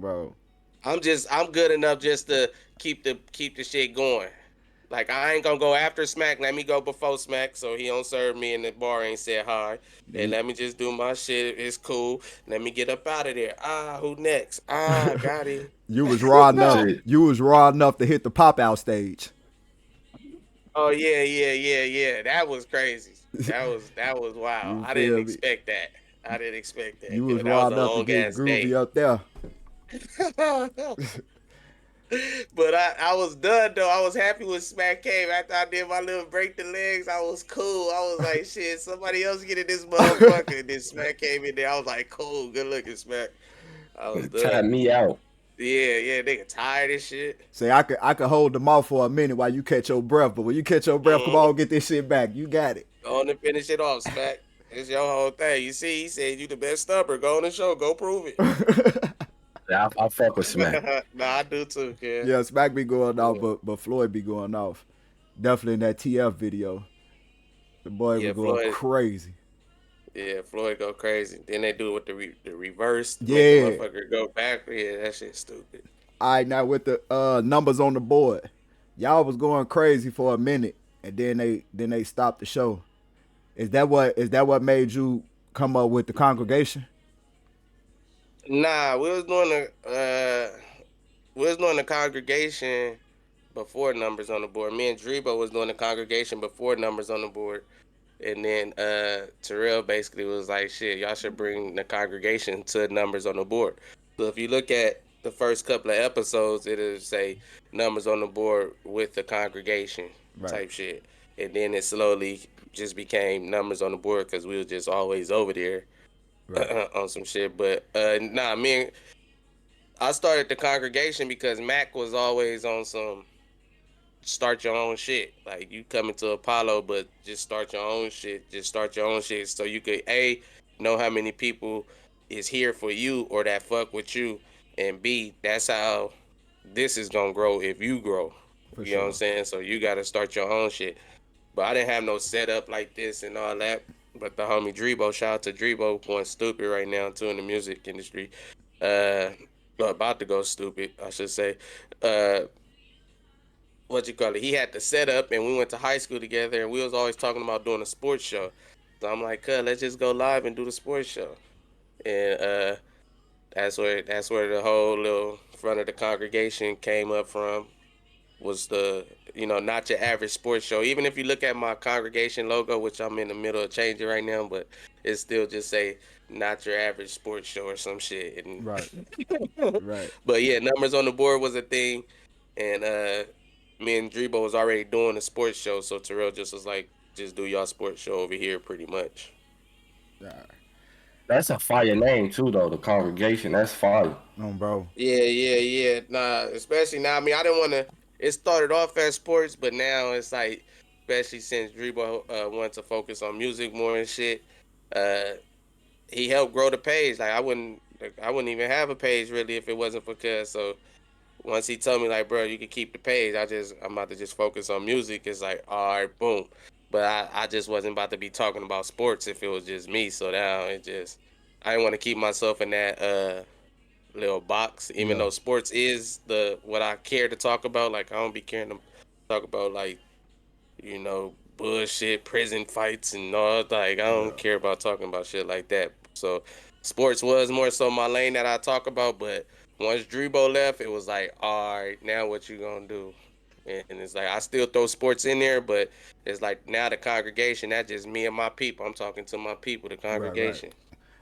Bro. I'm good enough just to keep the shit going. Like I ain't gonna go after Smac. Let me go before Smac, so he don't serve me in the bar. Ain't said hi. And let me just do my shit. It's cool. Let me get up out of there. Who next? Got him. You was raw enough. Shit. You was raw enough to hit the pop out stage. Oh yeah. That was crazy. That was wild. You I didn't feel me? expect that. I didn't expect that. You was That raw was a enough to long get ass groovy day. up there. But I was done though. I was happy when Smack came after I did my little break the legs. I was cool. I was like, shit, somebody else get in this motherfucker. And then Smack came in there. I was like, cool, good looking Smack. I was Tap done. me out. Yeah, nigga tired of shit. Say I could hold them off for a minute while you catch your breath, but when you catch your breath, come on, get this shit back. You got it. Go on and finish it off, Smack. It's your whole thing. You see, he said you the best stubber. Go on the show. Go prove it. Yeah, I fuck with Smack. Nah, I do too, kid. Yeah, Smack be going off, Yeah. but Floyd be going off. Definitely in that TF video, the boy Yeah, was going Floyd. crazy. Yeah, Floyd go crazy. Then they do it with the reverse. Yeah. Make the motherfucker go back. Yeah, that shit's stupid. All right, now with the numbers on the board, y'all was going crazy for a minute, and then they stopped the show. Is that what made you come up with the congregation? Nah, we was doing the congregation before numbers on the board. Me and Drebo was doing the congregation before numbers on the board. And then T-Rell basically was like, shit, y'all should bring the congregation to numbers on the board. So if you look at the first couple of episodes, it'll say numbers on the board with the congregation Right. type shit. And then it slowly just became numbers on the board because we was just always over there Right. on some shit. But I started the congregation because Mac was always on some start your own shit. Like you coming to Apollo, but just start your own shit. Just start your own shit so you could know how many people is here for you or that fuck with you, and B, that's how this is gonna grow if you grow. For You know what I'm sure. saying? So you gotta start your own shit. But I didn't have no setup like this and all that. But the homie Drebo, shout out to Drebo, going stupid right now too in the music industry. Uh, well, about to go stupid, I should say. Uh, what you call it? He had the setup, and we went to high school together, and we was always talking about doing a sports show. So I'm like, "Cuz, let's just go live and do the sports show." And that's where the whole little front of the congregation came up from. Was the not your average sports show. Even if you look at my congregation logo, which I'm in the middle of changing right now, but it still just say not your average sports show or some shit. And Right. Right. but yeah, numbers on the board was a thing, and me and Drebo was already doing a sports show, so T-Rell just was like, just do y'all sports show over here, pretty much. Yeah. That's a fire name too, though. The congregation. That's fire. Bro. Yeah, yeah, yeah. Nah, especially now. I mean, I didn't want to. It started off as sports, but now it's like, especially since Drebo wanted to focus on music more and shit. Uh, he helped grow the page. I wouldn't even have a page really if it wasn't for Cuz. So once he told me like, bro, you can keep the page. I'm about to just focus on music. It's like, all right, boom. But I just wasn't about to be talking about sports if it was just me. So now I didn't want to keep myself in that little box, even Yeah. though sports is the what I care to talk about. Like I don't be caring to talk about like bullshit prison fights and all. Like I don't Yeah. care about talking about shit like that. So sports was more so my lane that I talk about. But once Drebo left, it was like, all right, now what you gonna do? And it's like I still throw sports in there, but it's like now the congregation, that's just me and my people. I'm talking to my people, the Right. Right. congregation,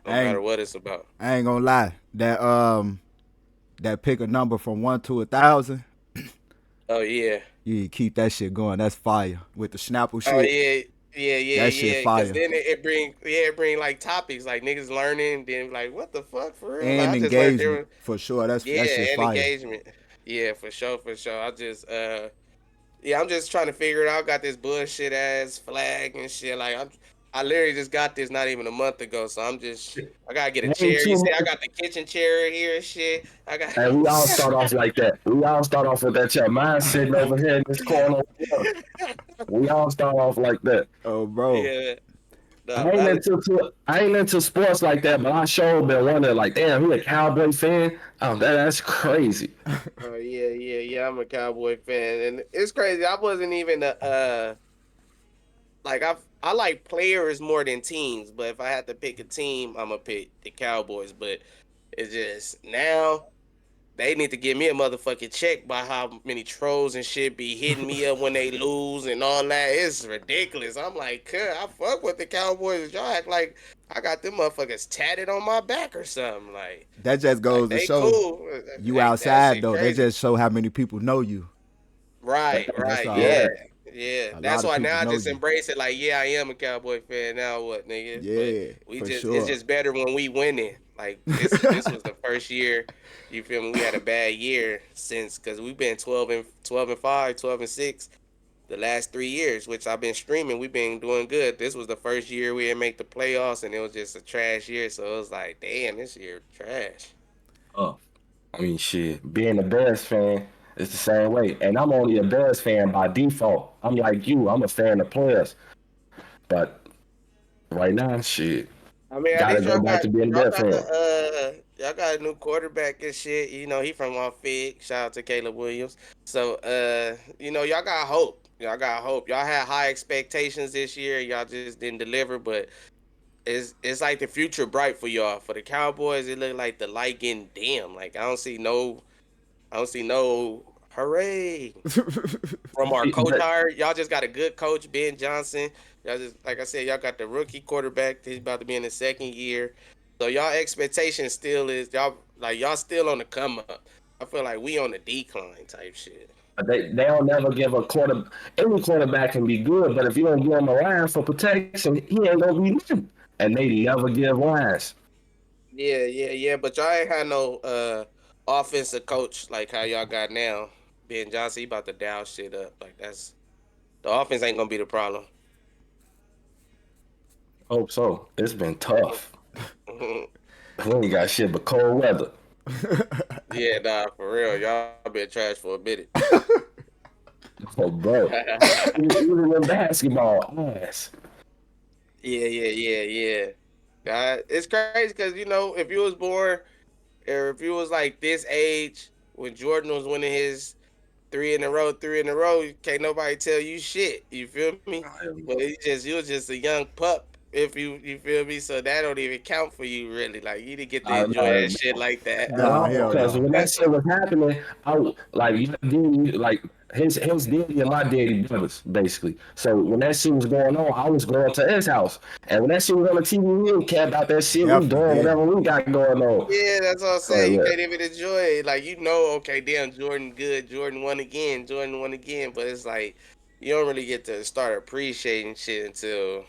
no I matter ain't. what it's about. I ain't gonna lie. That pick a number from 1 to 1,000. Oh yeah. You keep that shit going. That's fire with the Snapple Oh shit. yeah, yeah, yeah, That shit yeah. Cause fire then it bring like topics like niggas learning. Then like what the fuck for real? Like and I just learned there. engagement for sure. That shit Yeah, and fire. engagement. Yeah, for sure, for sure. Yeah, I'm just trying to figure it out. I got this bullshit ass flag and shit. Like I literally just got this not even a month ago. So I gotta get a Ain't chair. You too see, I much. got the kitchen chair here and shit. I got. And we all start off like that. We all start off with that chair. Mine sitting over here in this corner. We all start off like that. Oh, bro. Yeah, nah, but I ain't into sports like that, but I sure been wondering like, damn, he a Cowboy fan? Oh, that's crazy. oh yeah, yeah, yeah. I'm a Cowboy fan, and it's crazy. I wasn't even a like I like players more than teams, but if I had to pick a team, I'm gonna pick the Cowboys. But it's just now they need to give me a motherfucking check by how many trolls and shit be hitting me up when they lose and all that. It's ridiculous. I'm like, I fuck with the Cowboys. Y'all act like I got them motherfuckers tatted on my back or something. That just Like goes to they show cool. you Like that outside shit though. They crazy. just show how many people know you. Right, That's right, all. yeah, Yeah. yeah. A That's lot of why people now I know just you. embrace it. Like, yeah, I am a Cowboy fan. Now what, nigga? But Yeah, for it's sure. just better when we winning. Like this was the first year. You feel me? We had a bad year since because we've been 12-5, 12-6 the last 3 years, which I've been streaming. We've been doing good. This was the first year we didn't make the playoffs, and it was just a trash year. So it was like, damn, this year trash. Oh, I mean, shit. Being a Bears fan is the same way, and I'm only a Bears fan by default. I'm like you. I'm a fan of players, but right now, shit, I mean, at gotta least go back to being a Bears fan. y'all got a new quarterback and shit. He from Wall Fig. Shout out to Caleb Williams. So y'all got hope. Y'all got hope. Y'all had high expectations this year. Y'all just didn't deliver, but it's like the future bright for y'all. For the Cowboys, it look like the light getting dim. Like I don't see no hooray from our coach But hire. Y'all just got a good coach, Ben Johnson. Y'all just like I said, y'all got the rookie quarterback. He's about to be in his second year. So y'all expectation still is y'all still on the come up. I feel like we on the decline type shit. they don't never give a quarter. Any quarterback can be good, but if you don't give him a line for protection, he ain't gonna be nothing. And they never give lines. Yeah, yeah, yeah. But y'all ain't had no offensive coach like how y'all got now. Ben Johnson, he about to dial shit up. Like that's the offense ain't gonna be the problem. Hope so. It's been tough. We ain't got shit but cold weather. Yeah, nah, for real. Y'all been trash for a minute. Oh, bro. Even in basketball, ass. Yeah, yeah, yeah, yeah. God, it's crazy because if you was born or if you was like this age when Jordan was winning his three in a row, can't nobody tell you shit. You feel me? But you was just a young pup If you feel me, so that don't even count for you really. Like you didn't get to I enjoy that know. shit like that. At Nah, all, hell because no. when that shit was happening, like my daddy, like his daddy and my daddy brothers, basically. So when that shit was going on, I was going to his house, and when that shit was on the TV, we didn't care about that shit. We Definitely doing didn't. whatever we got going on. Yeah, that's what I'm So saying. You yeah, can't even enjoy it. Like you know, okay, damn, Jordan good, Jordan won again, Jordan won again. But it's like you don't really get to start appreciating shit until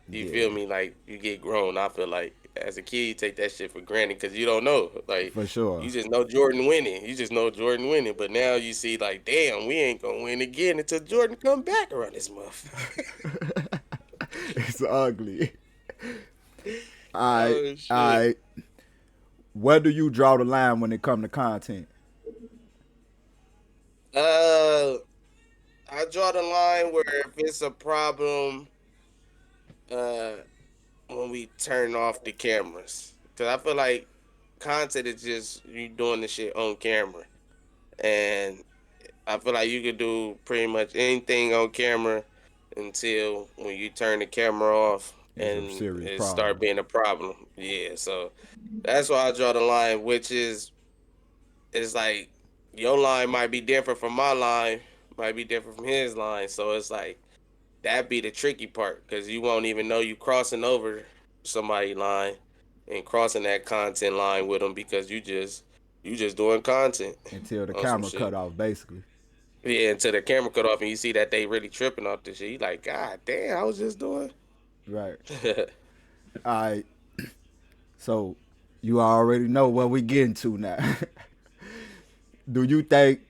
you Yeah, feel me. Like you get grown. I feel like as a kid, you take that shit for granted because you don't know. Like for sure. you just know Jordan winning. You just know Jordan winning. But now you see, like, damn, we ain't gonna win again until Jordan come back around this motherfucker. It's ugly. I Oh shit. I where do you draw the line when it come to content? Uh, I draw the line where if it's a problem, uh, when we turn off the cameras, because I feel like content is just you doing the shit on camera, and I feel like you could do pretty much anything on camera until when you turn the camera off It's a and serious it start problem. being a problem. Yeah, so that's why I draw the line, which is it's like your line might be different from my line, might be different from his line. So it's like that be the tricky part because you won't even know you crossing over somebody's line and crossing that content line with them because you just doing content Until the on some camera cut shit. off, basically. Yeah, until the camera cut off and you see that they really tripping off this shit. You like, God damn, I was just doing. Right. I so you already know what we getting to now. Do you think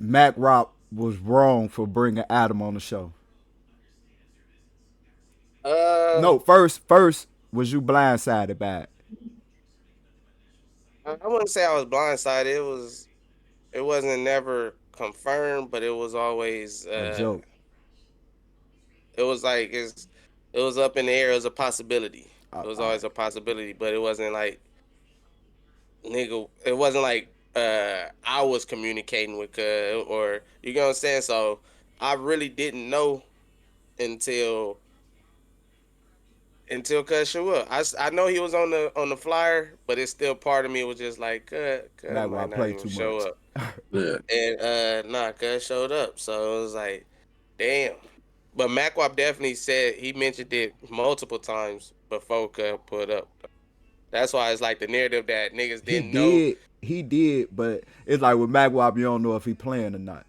MackWop was wrong for bringing Adam on the show? uh, No, first was you blindsided by it? I wouldn't say I was blindsided. It wasn't never confirmed, but it was always A joke. it was like it was up in the air as a possibility. It was I always a possibility, but it wasn't like nigga. It wasn't like I was communicating with or you know what I'm saying. So I really didn't know until Cuz show up. I know he was on the flyer, but it's still part of me was just like Cuz might MackWop not play even too show much. up. yeah. And nah, Cuz showed up. So it was like, damn. But MackWop definitely said he mentioned it multiple times before Cuz put up. That's why it's like the narrative that niggas He didn't know did, he did, but it's like with MackWop, you don't know if he playing or not.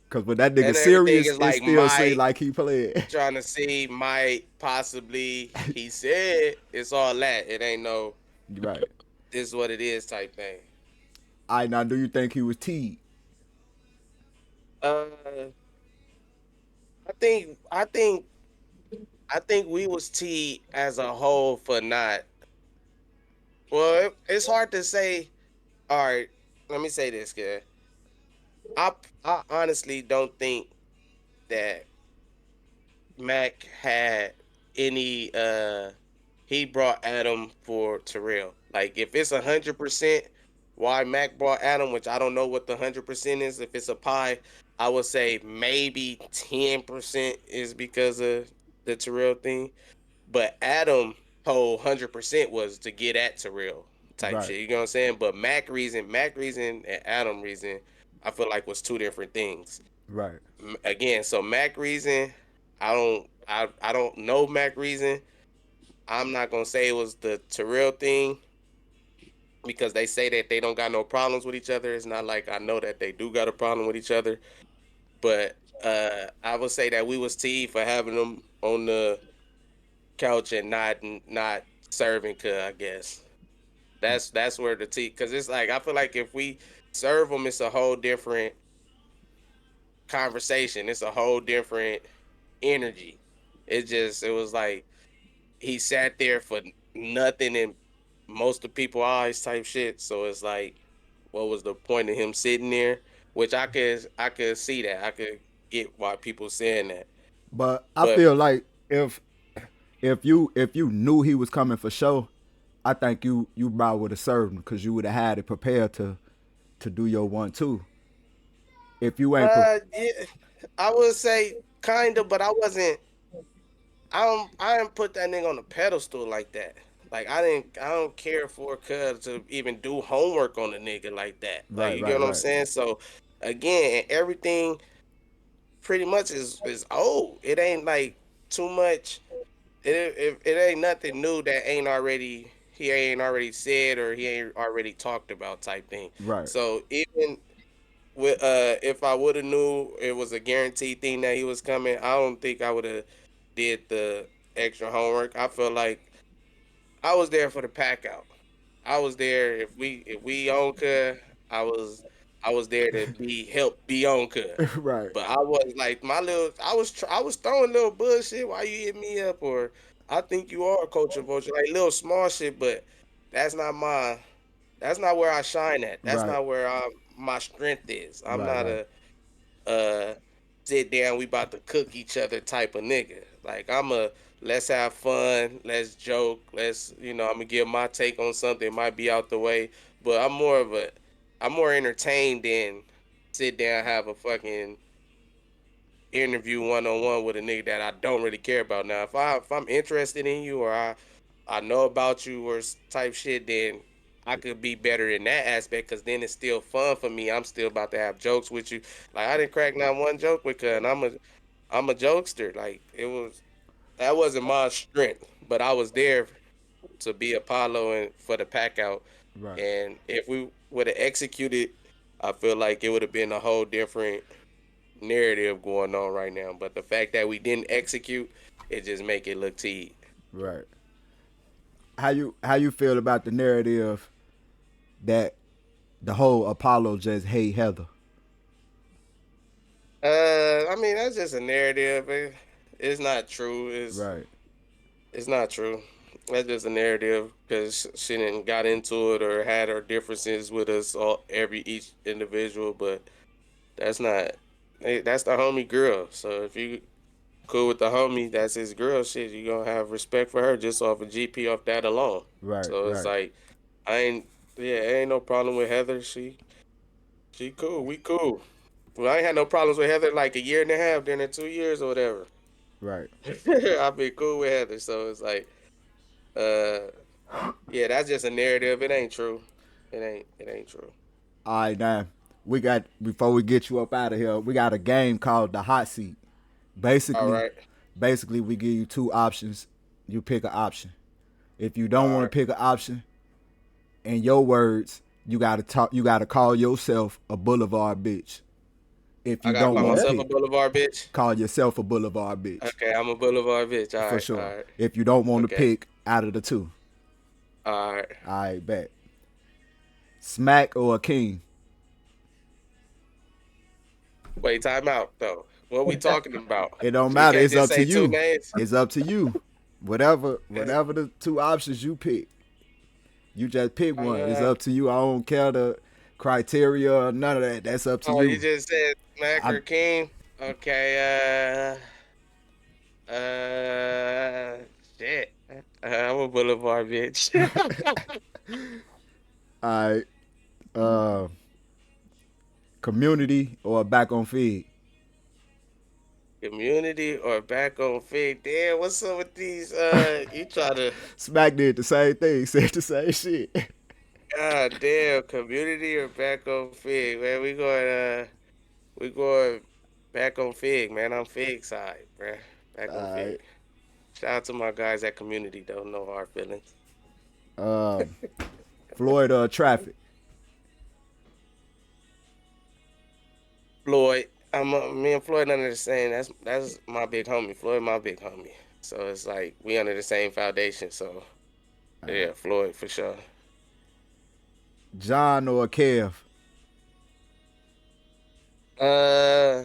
Cause when that nigga and everything serious, is it like still seem might like he playing. trying to see might possibly he said it's all that. It ain't no Right. this is what it is type thing. I now do you think he was teed? Uh I think we was T as a whole for not. Well, it's hard to say. All right, let me say this, kid. I I honestly don't think that Mac had any. He brought Adam for T-Rell. Like if it's 100%, why Mac brought Adam, which I don't know what the 100% is. If it's a pie, I would say maybe 10% is because of the T-Rell thing. But Adam whole 100% was to get at Terrell type Right. shit. You know what I'm saying? But Mac reason, and Adam reason, I feel like was two different things. Right. Again, so Mac reason, I don't know Mac reason. I'm not gonna say it was the Terrell thing because they say that they don't got no problems with each other. It's not like I know that they do got a problem with each other. But I would say that we was T for having them on the couch and not serving. I guess that's where the T because it's like I feel like if we serve them, it's a whole different conversation. It's a whole different energy. It was like he sat there for nothing in most of people eyes type shit. So it's like, what was the point of him sitting there? Which I could see that I could get why people saying that, But I but feel like if you knew he was coming for show, I think you probably would have served him because you would have had it prepared to do your 1-2. If you ain't yeah, I would say kind of, but I wasn't. I didn't put that nigga on a pedestal like that. Like I don't care for cuz to even do homework on the nigga like that. Like Right, you get right, what I'm right, saying? So again, everything pretty much is old. It ain't like too much. It ain't nothing new that ain't already he ain't already said or he ain't already talked about type thing. right, So even with if I would have knew it was a guaranteed thing that he was coming, I don't think I would have did the extra homework. I feel like I was there for the pack out. I was there if we on cuz I was I was there to be help be on cuz. right, But I was like my little I was throwing little bullshit. Why you hit me up? Or I think you are Coach of Vulture. Like little small shit, but that's not my that's not where I shine at. That's right, not where my strength is. I'm right, not right, a uh sit down, we about to cook each other type of nigga. Like I'm a let's have fun, let's joke, let's I'm gonna give my take on something, it might be out the way, but I'm more entertained than sit down have a fucking interview one on one with a nigga that I don't really care about. Now if I'm interested in you or I know about you or type shit, then I could be better in that aspect because then it's still fun for me. I'm still about to have jokes with you. Like I didn't crack not one joke with her, and I'm a jokester. Like that wasn't my strength, but I was there to be Apollo and for the pack out. right, And if we would have executed, I feel like it would have been a whole different narrative going on right now. But the fact that we didn't execute, it just make it look teed. right. How you feel about the narrative that the whole Apollo just hate Heather? I mean that's just a narrative. It's not true. Right, It's not true. That's just a narrative because she didn't got into it or had her differences with us all every each individual. But that's not. That's the homie girl. So if you cool with the homie, that's his girl. Shit, you gonna have respect for her just off a GP off that alone. right, So it's right, like I ain't. Yeah, ain't no problem with Heather. She cool. We cool. Well, I ain't had no problems with Heather like a year and a half, then in 2 years or whatever. right. I've been cool with Heather, so it's like, uh, yeah, that's just a narrative. It ain't true. It ain't true. All right, now we got before we get you up out of here, we got a game called the hot seat. All Basically, right, basically we give you two options. You pick an option. If you don't all want right. to pick an option, in your words, you gotta talk. You gotta call yourself a boulevard bitch. If I you gotta don't call want to myself a pick, boulevard bitch. call yourself a boulevard bitch Okay, I'm a boulevard bitch. for sure. All right, If you don't want to okay, pick out of the two, all right. I bet. Smack or a king? Wait, time out though. What we talking about? It don't We matter. can't It's just up to say two you. names. It's up to you. Whatever, It's- whatever the two options you pick, you just pick one. It's Uh, up to you. I don't care the criteria or none of that. That's up to oh, you you. just said Mac I or King. Okay. Shit. I'm a boulevard bitch. I community or back on feed. Community or back on Fig. Damn, what's up with these? You try to. Smack did the same thing. Said the same shit. God damn, community or back on Fig, man. We going back on Fig, man. I'm Fig side, bruh. Back on Alright. Fig. Shout out to my guys at community, though. No hard feelings. Florida traffic. Floyd, me and Floyd under the same. That's my big homie. Floyd, my big homie. So it's like we under the same foundation. So yeah, Floyd for sure. John or Kev. Uh,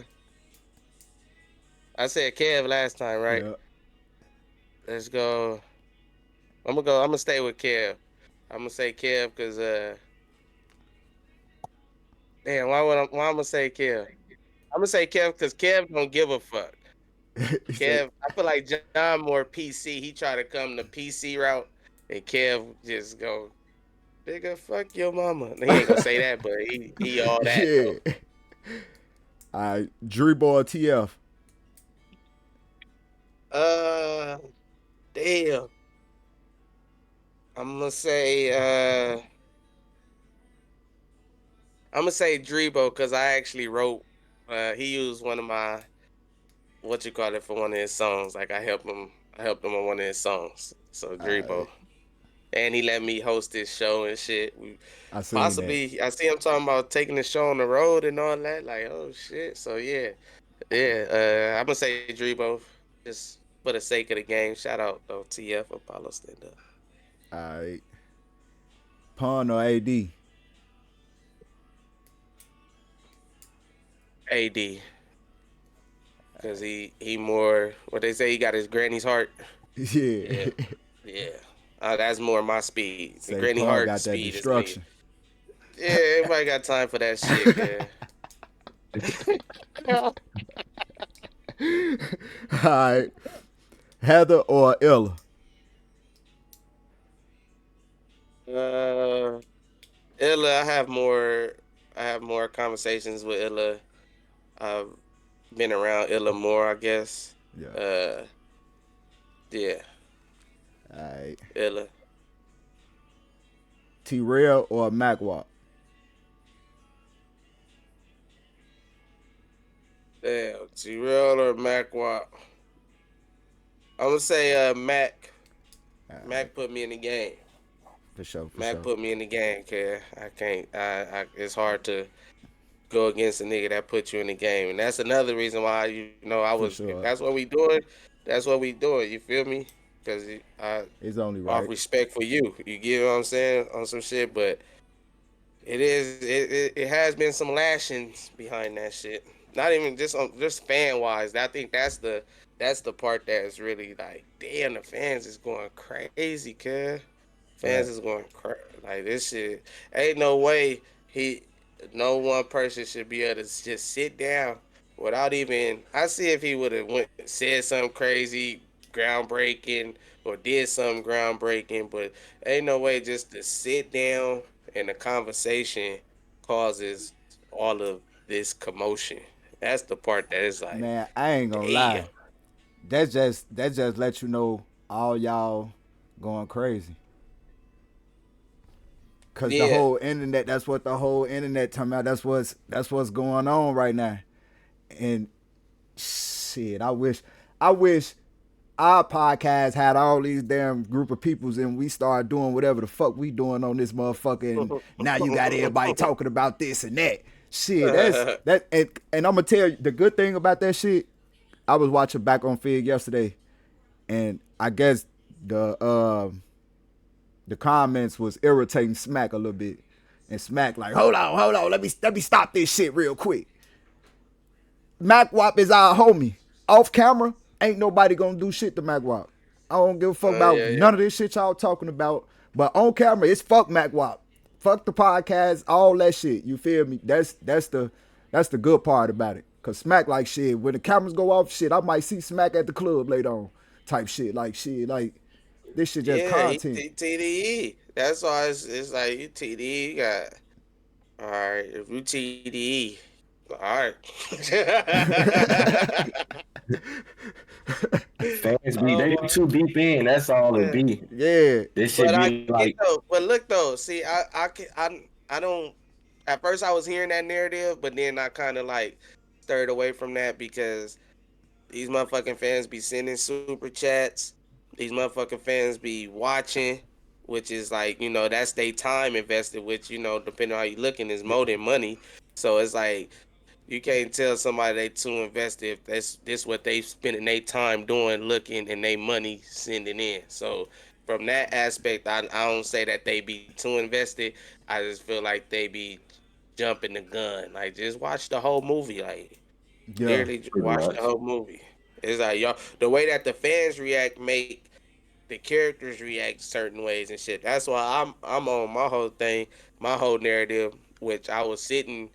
I said Kev last time, right? Yeah. Let's go. I'm gonna go. I'm gonna stay with Kev. I'm gonna say Kev because damn, why I'm gonna say Kev? I'm gonna say Kev because Kev don't give a fuck. He said, Kev, I feel like John more PC. He try to come the PC route, and Kev just go, nigga, fuck your mama. He ain't gonna say that, but he all that though. yeah. Alright. Dribble or TF. Uh, Damn. I'm gonna say I'm gonna say Drebo because I actually wrote. He used one of my what you call it for one of his songs. Like I helped him. I helped him on one of his songs. So Drebo, Alright. and he let me host his show and shit. We I seen that. possibly I see him talking about taking the show on the road and all that. Like oh shit. So yeah, yeah. I'm gonna say Drebo just for the sake of the game. Shout out though TF Apollo stand up. Alright. Pun or AD? AD because he more what they say he got his granny's heart. Yeah. Yeah, yeah. That's more my speed. The Say granny Pun heart got that speed is me. destruction. Yeah, everybody got time for that shit, kid. Alright. Heather or Ella? uh, Illa, I have more conversations with Illa. I've been around Illa more, I guess. Yeah. Uh, yeah, Alright. Illa. T-Rell or MackWop? Damn, T-Rell or MackWop. I'm gonna say Mac. Alright. Mac put me in the game. For sure, for Mac sure. put me in the game, kid. I can't. It's hard to go against a nigga that put you in the game. And that's another reason why I For was if sure. that's what we doing, that's what we doing. You feel me? Because I It's only off right. respect for you. You get what I'm saying on some shit, but it has been some lashings behind that shit. Not even just fan wise. I think that's the part that is really like, damn, the fans is going crazy, cuz. Fans Fact. is going crazy. Like this shit, ain't no way he, no one person should be able to just sit down without even. I see if he would have went said something crazy, groundbreaking, or did something groundbreaking, but ain't no way just to sit down and the conversation causes all of this commotion. That's the part that is like, Man, I ain't gonna damn. lie. That just let you know all y'all going crazy. Cause the Yeah, whole internet, that's what the whole internet talking about. That's what's going on right now. And shit, I wish our podcast had all these damn group of peoples and we start doing whatever the fuck we doing on this motherfucker and now you got everybody talking about this and that. Shit, that's that and I'm gonna tell you the good thing about that shit. I was watching back on Fig yesterday and I guess the uh the comments was irritating Smac a little bit. And Smac like, hold on, let me stop this shit real quick. MackWop is our homie. Off camera, ain't nobody gonna do shit to MackWop. I don't give a fuck about yeah, yeah. none of this shit y'all talking about. But on camera, it's fuck MackWop. Fuck the podcast, all that shit. You feel me? That's the good part about it. Cause Smac like shit. When the cameras go off, shit, I might see Smac at the club later on. Type shit. Like shit. Like this shit just Yeah, he content. TDE. That's why it's like you TDE. You got all right. If you TDE, all right. Fans be Oh they my too deep in. That's all it God. be. Yeah. This But should I be get like though. But look though. See, I don't. At first, I was hearing that narrative, but then I kind of like stirred away from that because these motherfucking fans be sending super chats. These motherfucking fans be watching, which is like, that's their time invested, which, depending on how you looking, is more than money. So it's like you can't tell somebody they too invested if that's this what they spending their time doing, looking, and they money sending in. So from that aspect, I don't say that they be too invested. I just feel like they be jumping the gun. Like just watch the whole movie. Like Yeah. literally just pretty watch the much. whole movie. It's like y'all the way that the fans react make the characters react certain ways and shit. That's why I'm on my whole thing, my whole narrative, which I was sitting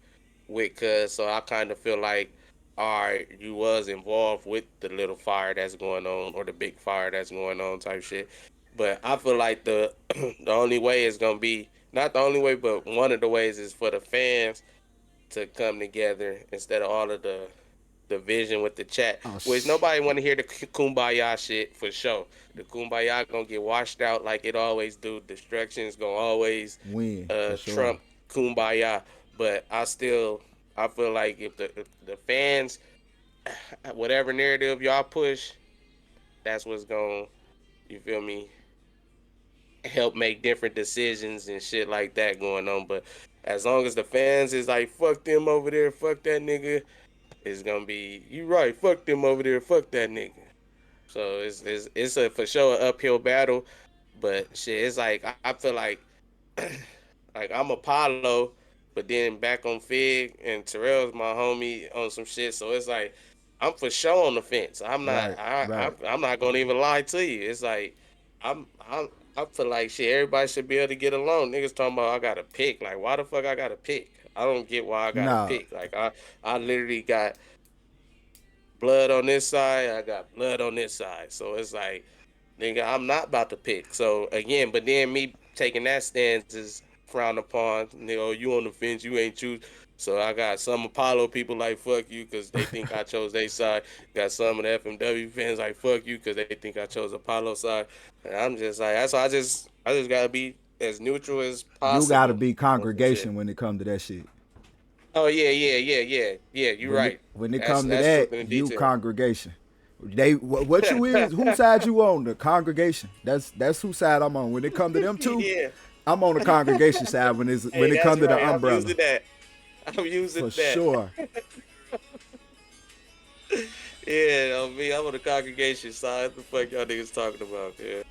with cuz so I kind of feel like all right, you was involved with the little fire that's going on or the big fire that's going on type shit. But I feel like the the only way is gonna be not the only way, but one of the ways is for the fans to come together instead of all of the division with the chat, Oh, which nobody want to hear the kumbaya shit for sure. The kumbaya gonna get washed out like it always do. Destruction's gonna always win for sure. trump kumbaya. But I feel like if the fans, whatever narrative y'all push, that's what's gonna, you feel me, help make different decisions and shit like that going on. But as long as the fans is like fuck them over there, fuck that nigga, it's gonna be you right, fuck them over there, fuck that nigga. So it's a for sure an uphill battle. But shit, it's like I feel like I'm Apollo, but then back on Fig and Terrell's my homie on some shit. So it's like I'm for sure on the fence. I'm not. Right, right. I'm not gonna even lie to you. It's like I'm. I feel like shit. Everybody should be able to get along. Niggas talking about I gotta pick. Like why the fuck I gotta pick? I don't get why I gotta Nah, pick. Like I literally got blood on this side. I got blood on this side. So it's like nigga, I'm not about to pick. So again, but then me taking that stance is frowned upon. You know, you on the fence, you ain't choose. So I got some Apollo people like fuck you because they think I chose their side. Got some of the FMW fans like fuck you because they think I chose Apollo side. And I'm just like that's why I just gotta be as neutral as you gotta possible be on some shit. congregation when it come to that shit. Oh yeah. You're When it right. when it That's come to that's truth that, in the you detail. congregation. They what you is? Whose side you on? The congregation. That's whose side I'm on. When it come to them two, Yeah. I'm on the congregation side Hey, when it that's come to the right. I'm umbrella. using that. I'm using For that. sure. Yeah, on me, I'm on the congregation side. What the fuck y'all niggas talking about? Yeah.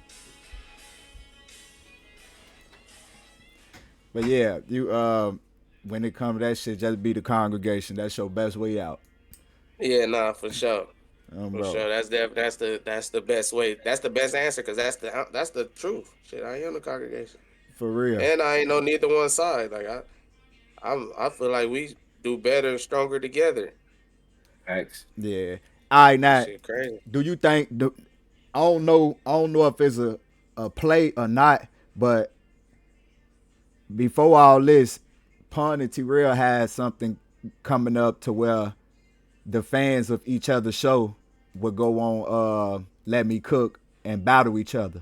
But yeah, you when it come to that shit, just be the congregation. That's your best way out. Yeah, nah, for sure. For Bro. sure. That's the best way. That's the best answer because that's the truth. Shit, I am the congregation. For real. And I ain't on neither one side. Like I feel like we do better and stronger together. Facts. Yeah. All right, This now, shit crazy. do you think I don't know if it's a play or not, but before all this, Pun and T-Rell had something coming up to where the fans of each other's show would go on Let Me Cook and battle each other.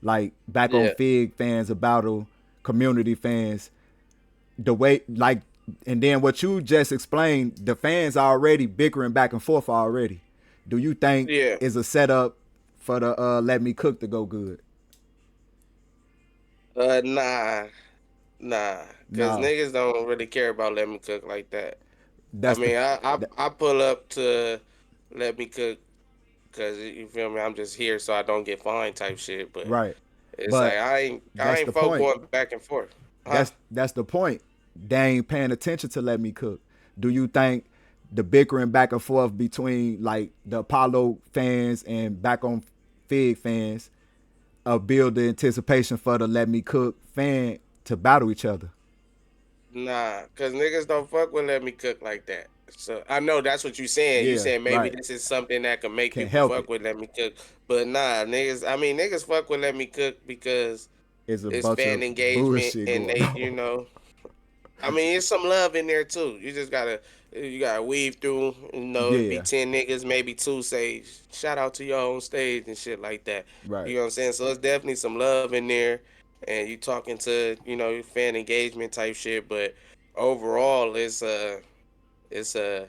Like back on Yeah. Fig fans would battle community fans. The way like and then what you just explained, the fans are already bickering back and forth already. Do you think Yeah. is a setup for the Let Me Cook to go good? Nah. Nah. Cause No. niggas don't really care about let me cook like that. I That's the mean, that, I pull up to let me cook because you feel me. I'm just here so I don't get fined type shit. But right. it's like But I that's ain't the folk point. going back and forth, huh? That's the point. They ain't paying attention to Let Me Cook. Do you think the bickering back and forth between like the Apollo fans and back on Fig fans build the anticipation for the Let Me Cook fan to battle each other? Nah, cause niggas don't fuck with let me cook like that. So I know that's what you saying. You Yeah, saying maybe right. this is something that can make Can't people help fuck it. with let me cook, but nah, niggas. I mean, niggas fuck with let me cook because It's a it's bunch fan of engagement bullshit and going they, on. I mean, it's some love in there too. You gotta weave through. It be Yeah, 10 niggas, maybe two say shout out to y'all on stage and shit like that. right. You know what I'm saying? So it's definitely some love in there, and you talking to fan engagement type shit. But overall, it's a it's a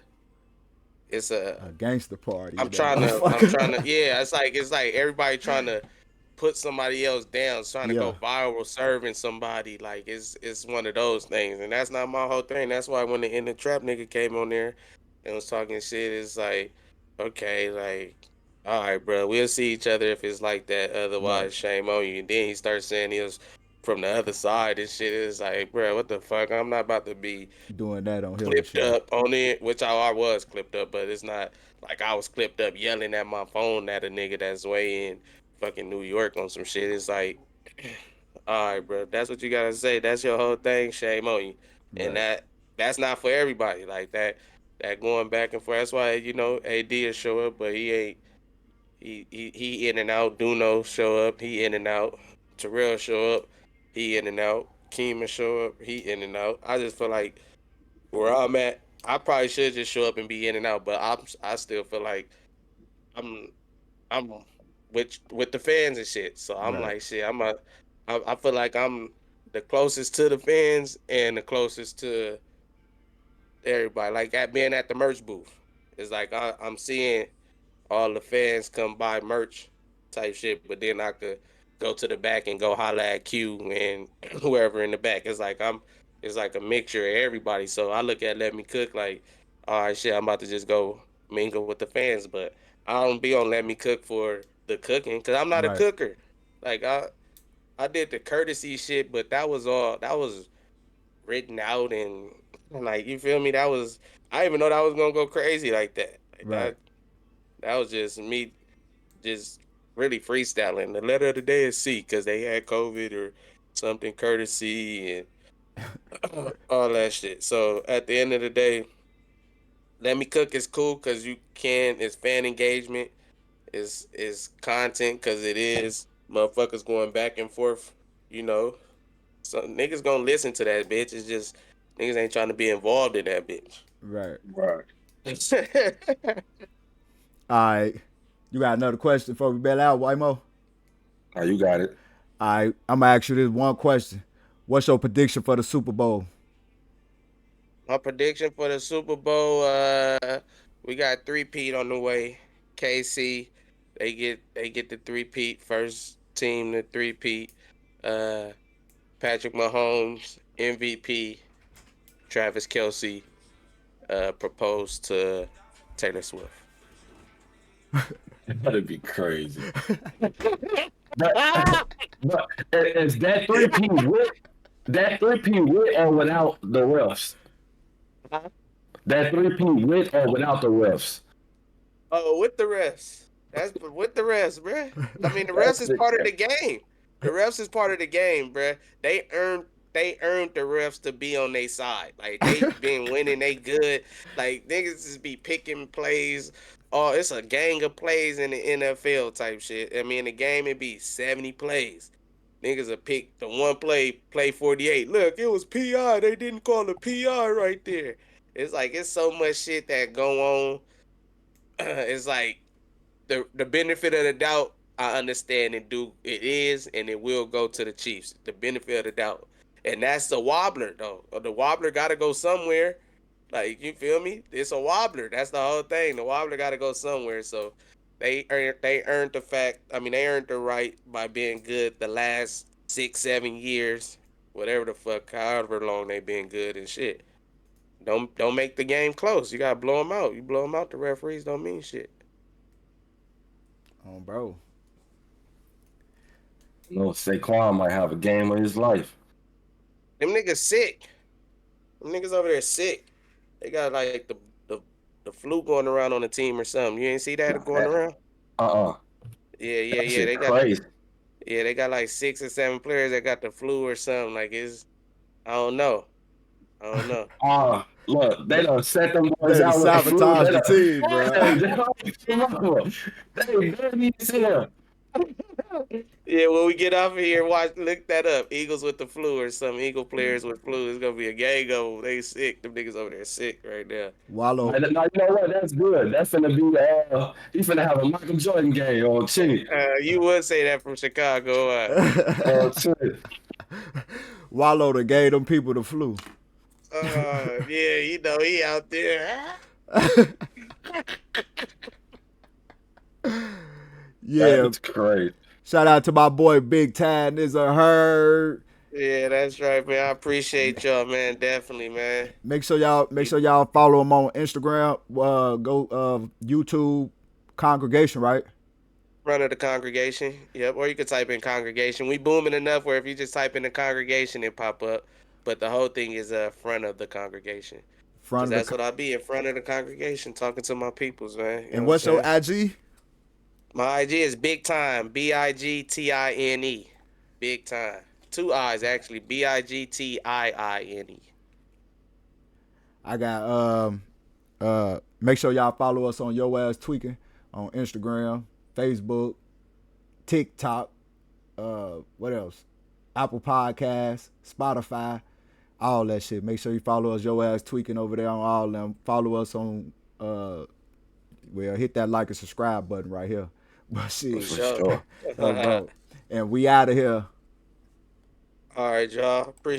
A gangster party I'm in that trying to I'm trying to motherfucker. yeah. It's like everybody trying to put somebody else down, it's trying to Yeah, go viral, serving somebody. Like it's one of those things, and that's not my whole thing. That's why when the in the trap nigga came on there and was talking shit, it's like, okay, like, all right, bro, we'll see each other if it's like that. right. Otherwise, shame on you. And then he starts saying he was from the other side and shit. It's like, bro, what the fuck? I'm not about to be Doing that on his clipped show. up on it, which I was clipped up, but it's not like I was clipped up yelling at my phone at a nigga that's way in fucking New York on some shit. It's like, all right, bro, if that's what you gotta say. That's your whole thing. Shame on you. And Right. that's not for everybody. Like that going back and forth. That's why AD will show up, but he ain't. He in and out. Duno show up. He in and out. Terrell show up. He in and out. Keeman show up. He in and out. I just feel like where I'm at. I probably should just show up and be in and out, but I still feel like I'm I'm with the fans and shit. So I'm Right. like shit. I feel like I'm the closest to the fans and the closest to everybody. Like at being at the merch booth, it's like I'm seeing all the fans come buy merch type shit, but then I could go to the back and go holla at Q and whoever in the back. It's like a mixture of everybody. So I look at Let Me Cook like, all right, shit, I'm about to just go mingle with the fans, but I don't be on Let Me Cook for the cooking because I'm not a Right. cooker. Like I did the courtesy shit, but that was written out and like you feel me. That was I didn't even know that was gonna go crazy like that. Like Right. that was just me just really freestyling. The letter of the day is C because they had COVID or something courtesy and all that shit. So at the end of the day, Let Me Cook is cool because it's fan engagement, is content because it is motherfuckers going back and forth, you know. So niggas gonna listen to that bitch. It's just niggas ain't trying to be involved in that bitch. Right. Right. All right. You got another question before we bail out, Mo? Oh, you got it. All right. I'm gonna ask you this one question. What's your prediction for the Super Bowl? My prediction for the Super Bowl, we got three-peat on the way. KC, they get the three-peat, first team to three-peat. Uh, Patrick Mahomes, MVP. Travis Kelsey, proposed to Taylor Swift. That'd be crazy. But, but is that 3P with or without the refs? That 3P with or without the refs? Oh, with the refs. That's with the refs, bruh. I mean, the refs That's is it. part of the game. The refs is part of the game, bruh. They earned the refs to be on their side. Like they been winning, they good. Like niggas just be picking plays. Oh, it's a gang of plays in the NFL type shit. I mean, the game it be 70 plays. Niggas will pick the one play 48. Look, it was PI. They didn't call the PI right there. It's like it's so much shit that go on. It's like the benefit of the doubt, I understand it is and it will go to the Chiefs. The benefit of the doubt. And that's the wobbler though. The wobbler gotta go somewhere. Like you feel me? It's a wobbler. That's the whole thing. The wobbler gotta go somewhere. So they earned the fact. I mean, they earned the right by being good the last 6, 7 years, whatever the fuck, however long they been good and shit. Don't make the game close. You gotta blow them out. You blow them out. The referees don't mean shit. Oh, bro. No, Saquon might have a game of his life. Them niggas sick. Them niggas over there sick. They got like the, the flu going around on the team or something. You ain't see that going around? Uh-uh. Yeah, yeah, That yeah. shit crazy. They got like 6 or 7 players that got the flu or something. Like it's I don't know. I don't know. Look, they done set them boys They done out with the flu. sabotage the team, bro. They barely see him. Yeah, when we get off of here, look that up. Eagles with the flu or some Eagle players with flu. It's gonna be a gang of them. They sick. Them niggas over there sick right now. Wallow. Now, you know what? That's good. That's finna be he's finna have a Michael Jordan game on T. You would say that from Chicago. T. Wallow to gave them people the flu. Yeah, you know he out there. Yeah. That's great. Shout out to my boy Big Tad. Is a herd. Yeah, that's right, man. I appreciate y'all, man. Definitely, man. Make sure y'all follow him on Instagram. Go YouTube congregation, right? Front of the congregation. Yep. Or you could type in congregation. We booming enough where if you just type in the congregation, it pop up. But the whole thing is front of the congregation. Because Front of that's the. what I be in front of the congregation talking to my peoples, man. You know And what what's I'm your saying? IG? My IG is Big Time. BIGTINE. Big Time. Two I's actually. BIGTIINE. I got make sure y'all follow us on Yo Azz Tweakin on Instagram, Facebook, TikTok, what else? Apple Podcasts, Spotify. all that shit. Make sure you follow us, Your Azz Tweakin over there on all of them. Follow us on hit that like and subscribe button right here. But shit, For For sure. sure. bro. And we out of here. All right, y'all. Appreciate